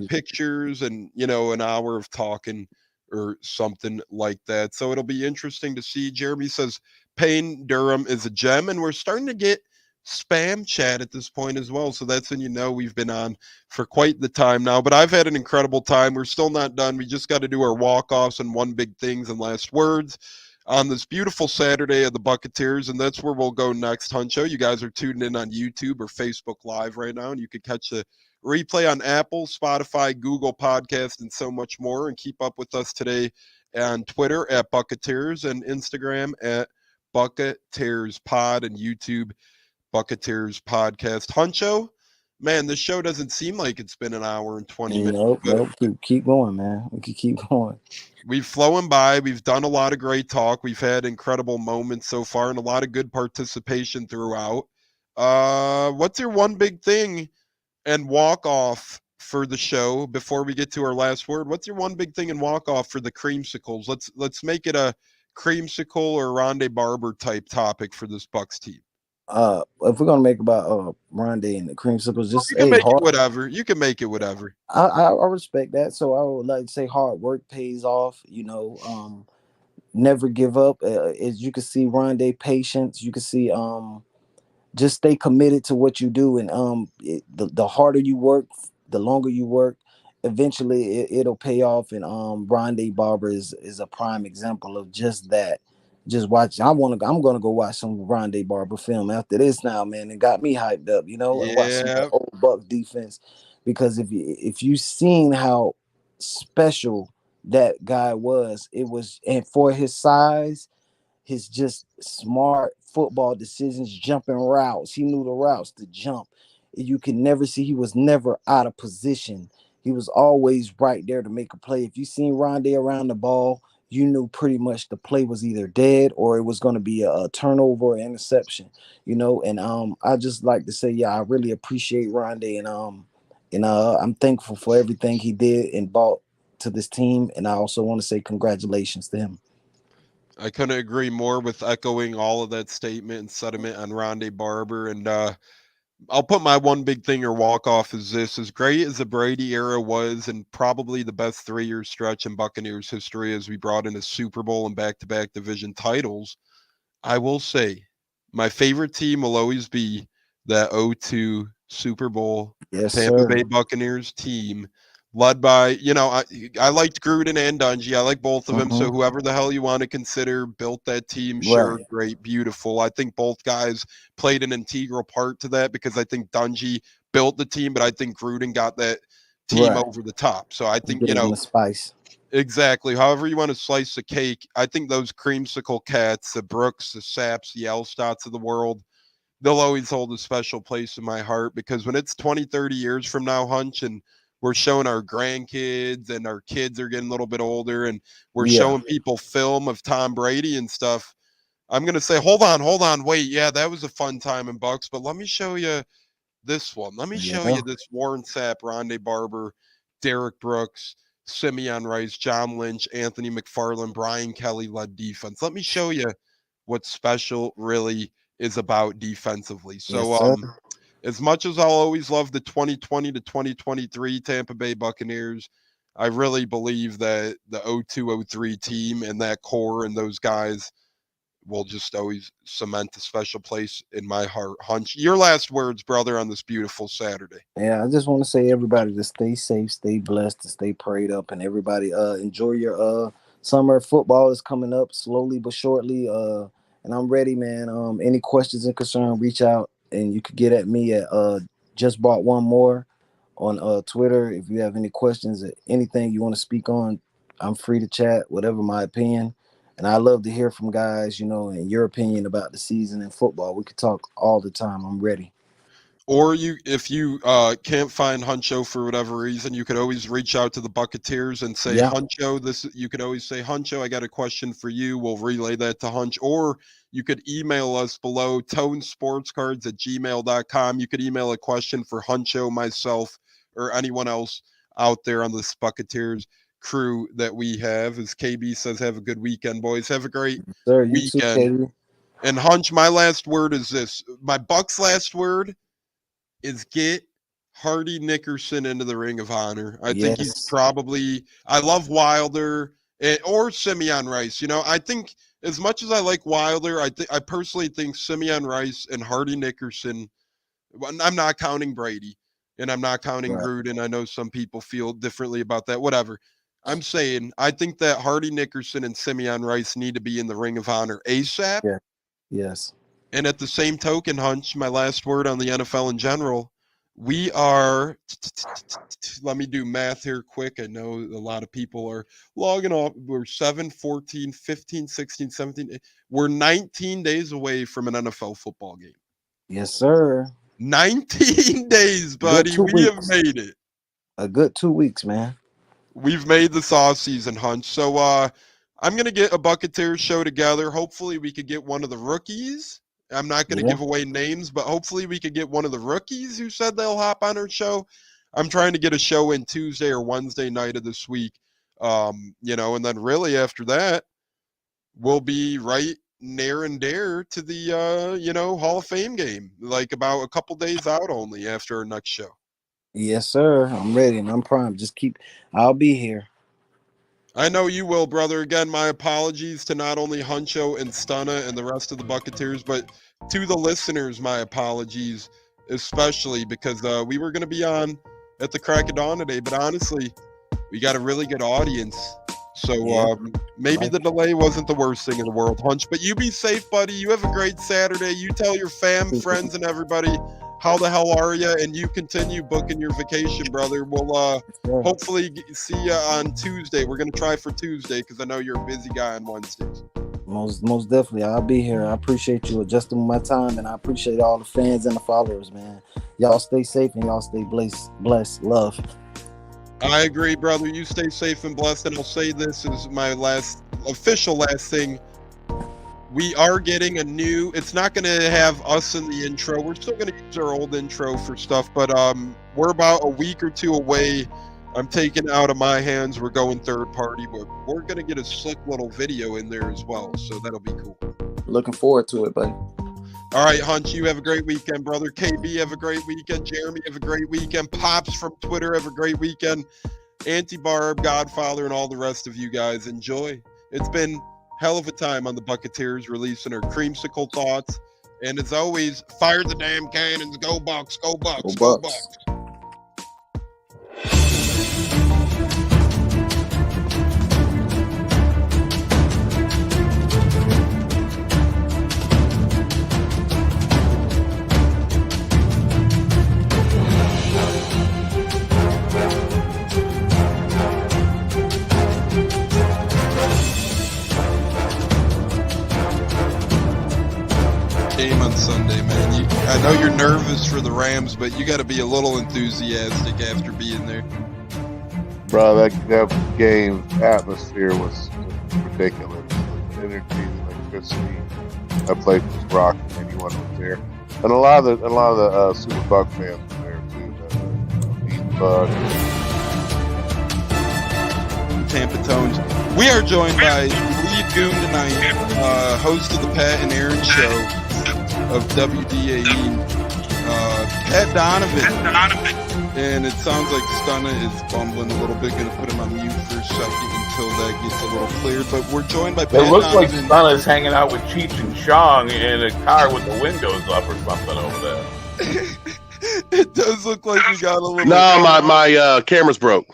Pictures and, an hour of talking or something like that. So it'll be interesting to see. Jeremy says Payne Durham is a gem, and we're starting to get spam chat at this point as well. So that's when we've been on for quite the time now. But I've had an incredible time. We're still not done. We just got to do our walk-offs and one big things and last words on this beautiful Saturday of the Buccateers, and that's where we'll go next, Huncho. You guys are tuned in on YouTube or Facebook Live right now, and you can catch the replay on Apple, Spotify, Google Podcast, and so much more. And keep up with us today on Twitter at Buccateers and Instagram at Buccateers Pod and YouTube Buccateers Podcast. Huncho, man, this show doesn't seem like it's been an hour and 20 minutes. Nope. Keep going, man. We can keep going. We've flown by. We've done a lot of great talk. We've had incredible moments so far and a lot of good participation throughout. What's your one big thing and walk off for the show before we get to our last word? What's your one big thing and walk off for the Creamsicles? Let's make it a Creamsicle or Rondé Barber type topic for this Bucks team. If we're gonna make about Rondé and the Creamsicles, just you can make it whatever. You can make it whatever. I respect that. So I would like to say hard work pays off. Never give up. As you can see, Rondé patience. You can see just stay committed to what you do, and the harder you work, the longer you work, eventually it'll pay off. And Rondé Barber is a prime example of just that. Just watch. I'm gonna go watch some Rondé Barber film after this now, man. It got me hyped up, and watch some old Buck defense, because if you seen how special that guy was, and for his size, his just smart football decisions, jumping routes. He knew the routes to jump. You could never see, he was never out of position. He was always right there to make a play. If you seen Rondé around the ball, you knew pretty much the play was either dead or it was going to be a turnover or interception, And I just like to say, yeah, I really appreciate Rondé, and I'm thankful for everything he did and brought to this team. And I also want to say congratulations to him. I couldn't agree more with echoing all of that statement and sentiment on Rondé Barber. And I'll put my one big thing or walk off as this: as great as the Brady era was, and probably the best 3-year stretch in Buccaneers history as we brought in a Super Bowl and back-to-back division titles, I will say my favorite team will always be that 0-2 Super Bowl Tampa Bay Buccaneers team, led by, I liked Gruden and Dungy. I like both of them. So whoever the hell you want to consider built that team, sure, great, beautiful. I think both guys played an integral part to that, because I think Dungy built the team, but I think Gruden got that team over the top. So I think, the spice. Exactly. However you want to slice the cake, I think those creamsicle cats, the Brooks, the Saps, the Elstotts of the world, they'll always hold a special place in my heart, because when it's 20, 30 years from now, Hunch, and we're showing our grandkids and our kids are getting a little bit older, and we're showing people film of Tom Brady and stuff, I'm going to say, hold on, wait, yeah, that was a fun time in Bucks, but let me show you this one. Let me show you this Warren Sapp, Rondé Barber, Derek Brooks, Simeon Rice, John Lynch, Anthony McFarland, Brian Kelly led defense. Let me show you what special really is about defensively. So as much as I'll always love the 2020 to 2023 Tampa Bay Buccaneers, I really believe that the 02-03 team and that core and those guys will just always cement a special place in my heart. Hunch, your last words, brother, on this beautiful Saturday. Yeah, I just want to say, everybody, to stay safe, stay blessed, to stay prayed up, and everybody enjoy your summer. Football is coming up slowly but shortly, and I'm ready, man. Any questions and concern, reach out, and you could get at me at just bought one more on Twitter. If you have any questions, anything you want to speak on, I'm free to chat, whatever my opinion. And I love to hear from guys, and your opinion about the season in football. We could talk all the time. I'm ready. Or if you can't find Huncho for whatever reason, you could always reach out to the Buccateers and say, Huncho, you could always say, Huncho, I got a question for you. We'll relay that to Hunch. Or you could email us below, tonesportscards@gmail.com. You could email a question for Huncho, myself, or anyone else out there on this Buccateers crew that we have. As KB says, have a good weekend, boys. Have a great weekend. Too, and Hunch, my last word is this. My Bucks last word is get Hardy Nickerson into the Ring of Honor. I think he's probably, I love Wilder or Simeon Rice. I think as much as I like Wilder, I personally think Simeon Rice and Hardy Nickerson, I'm not counting Brady and I'm not counting Gruden. I know some people feel differently about that, whatever. I'm saying, I think that Hardy Nickerson and Simeon Rice need to be in the Ring of Honor ASAP. Yeah. Yes. And at the same token, Hunch, my last word on the NFL in general, We are, let me do math here quick. I know a lot of people are logging off. We're 7, 14, 15, 16, 17. We're 19 days away from an NFL football game. Yes, sir. 19 days, buddy. Good 2 We have weeks. made it. A good 2 weeks, man. We've made this off-season, Hunch. So I'm going to get a Buccateers show together. Hopefully we could get one of the rookies. I'm not going to give away names, but hopefully we could get one of the rookies who said they'll hop on our show. I'm trying to get a show in Tuesday or Wednesday night of this week. And then really after that, we'll be right near and dear to the, Hall of Fame game, like about a couple days out only after our next show. Yes, sir. I'm ready and I'm primed. I'll be here. I know you will, brother. Again, my apologies to not only Huncho and Stunna and the rest of the Buccateers, but to the listeners, my apologies, especially because we were going to be on at the crack of dawn today, but honestly, we got a really good audience. So maybe the delay wasn't the worst thing in the world, Hunch. But you be safe, buddy. You have a great Saturday. You tell your friends, and everybody how the hell are you, and you continue booking your vacation, brother. We'll hopefully see you on Tuesday. We're going to try for Tuesday because I know you're a busy guy on Wednesdays. Most definitely. I'll be here. I appreciate you adjusting my time, and I appreciate all the fans and the followers, man. Y'all stay safe and y'all stay blessed. Love. I agree, brother. You stay safe and blessed, and I'll say this is my official last thing. We are getting a new, it's not going to have us in the intro. We're still going to use our old intro for stuff, but we're about a week or two away. I'm taking it out of my hands. We're going third party, but we're going to get a slick little video in there as well, so that'll be cool. Looking forward to it, buddy. All right, Hunch, you have a great weekend, brother. KB, have a great weekend. Jeremy, have a great weekend. Pops from Twitter, have a great weekend. Barb, Godfather, and all the rest of you guys, enjoy. It's been hell of a time on the Buccateers releasing our creamsicle thoughts. And as always, fire the damn cannons. Go Bucks, go Bucks, go Bucks. Game on Sunday, man. I know you're nervous for the Rams, but you got to be a little enthusiastic after being there. Bro, that game atmosphere was ridiculous. The energy, the electricity. That place was rocking. Anyone was there, and a lot of the Super Buck fans were there too. The Buck. Tampa Tones. We are joined by lead goon tonight, host of the Pat and Aaron show of WDAE, Pat Donovan. And it sounds like Stunna is bumbling a little bit. Going to put him on mute for a second until that gets a little clear. But we're joined by Pat Donovan. It looks like Stunna's hanging out with Cheech and Chong in a car with the windows up or something over there. It does look like we got a little... No, my camera's broke.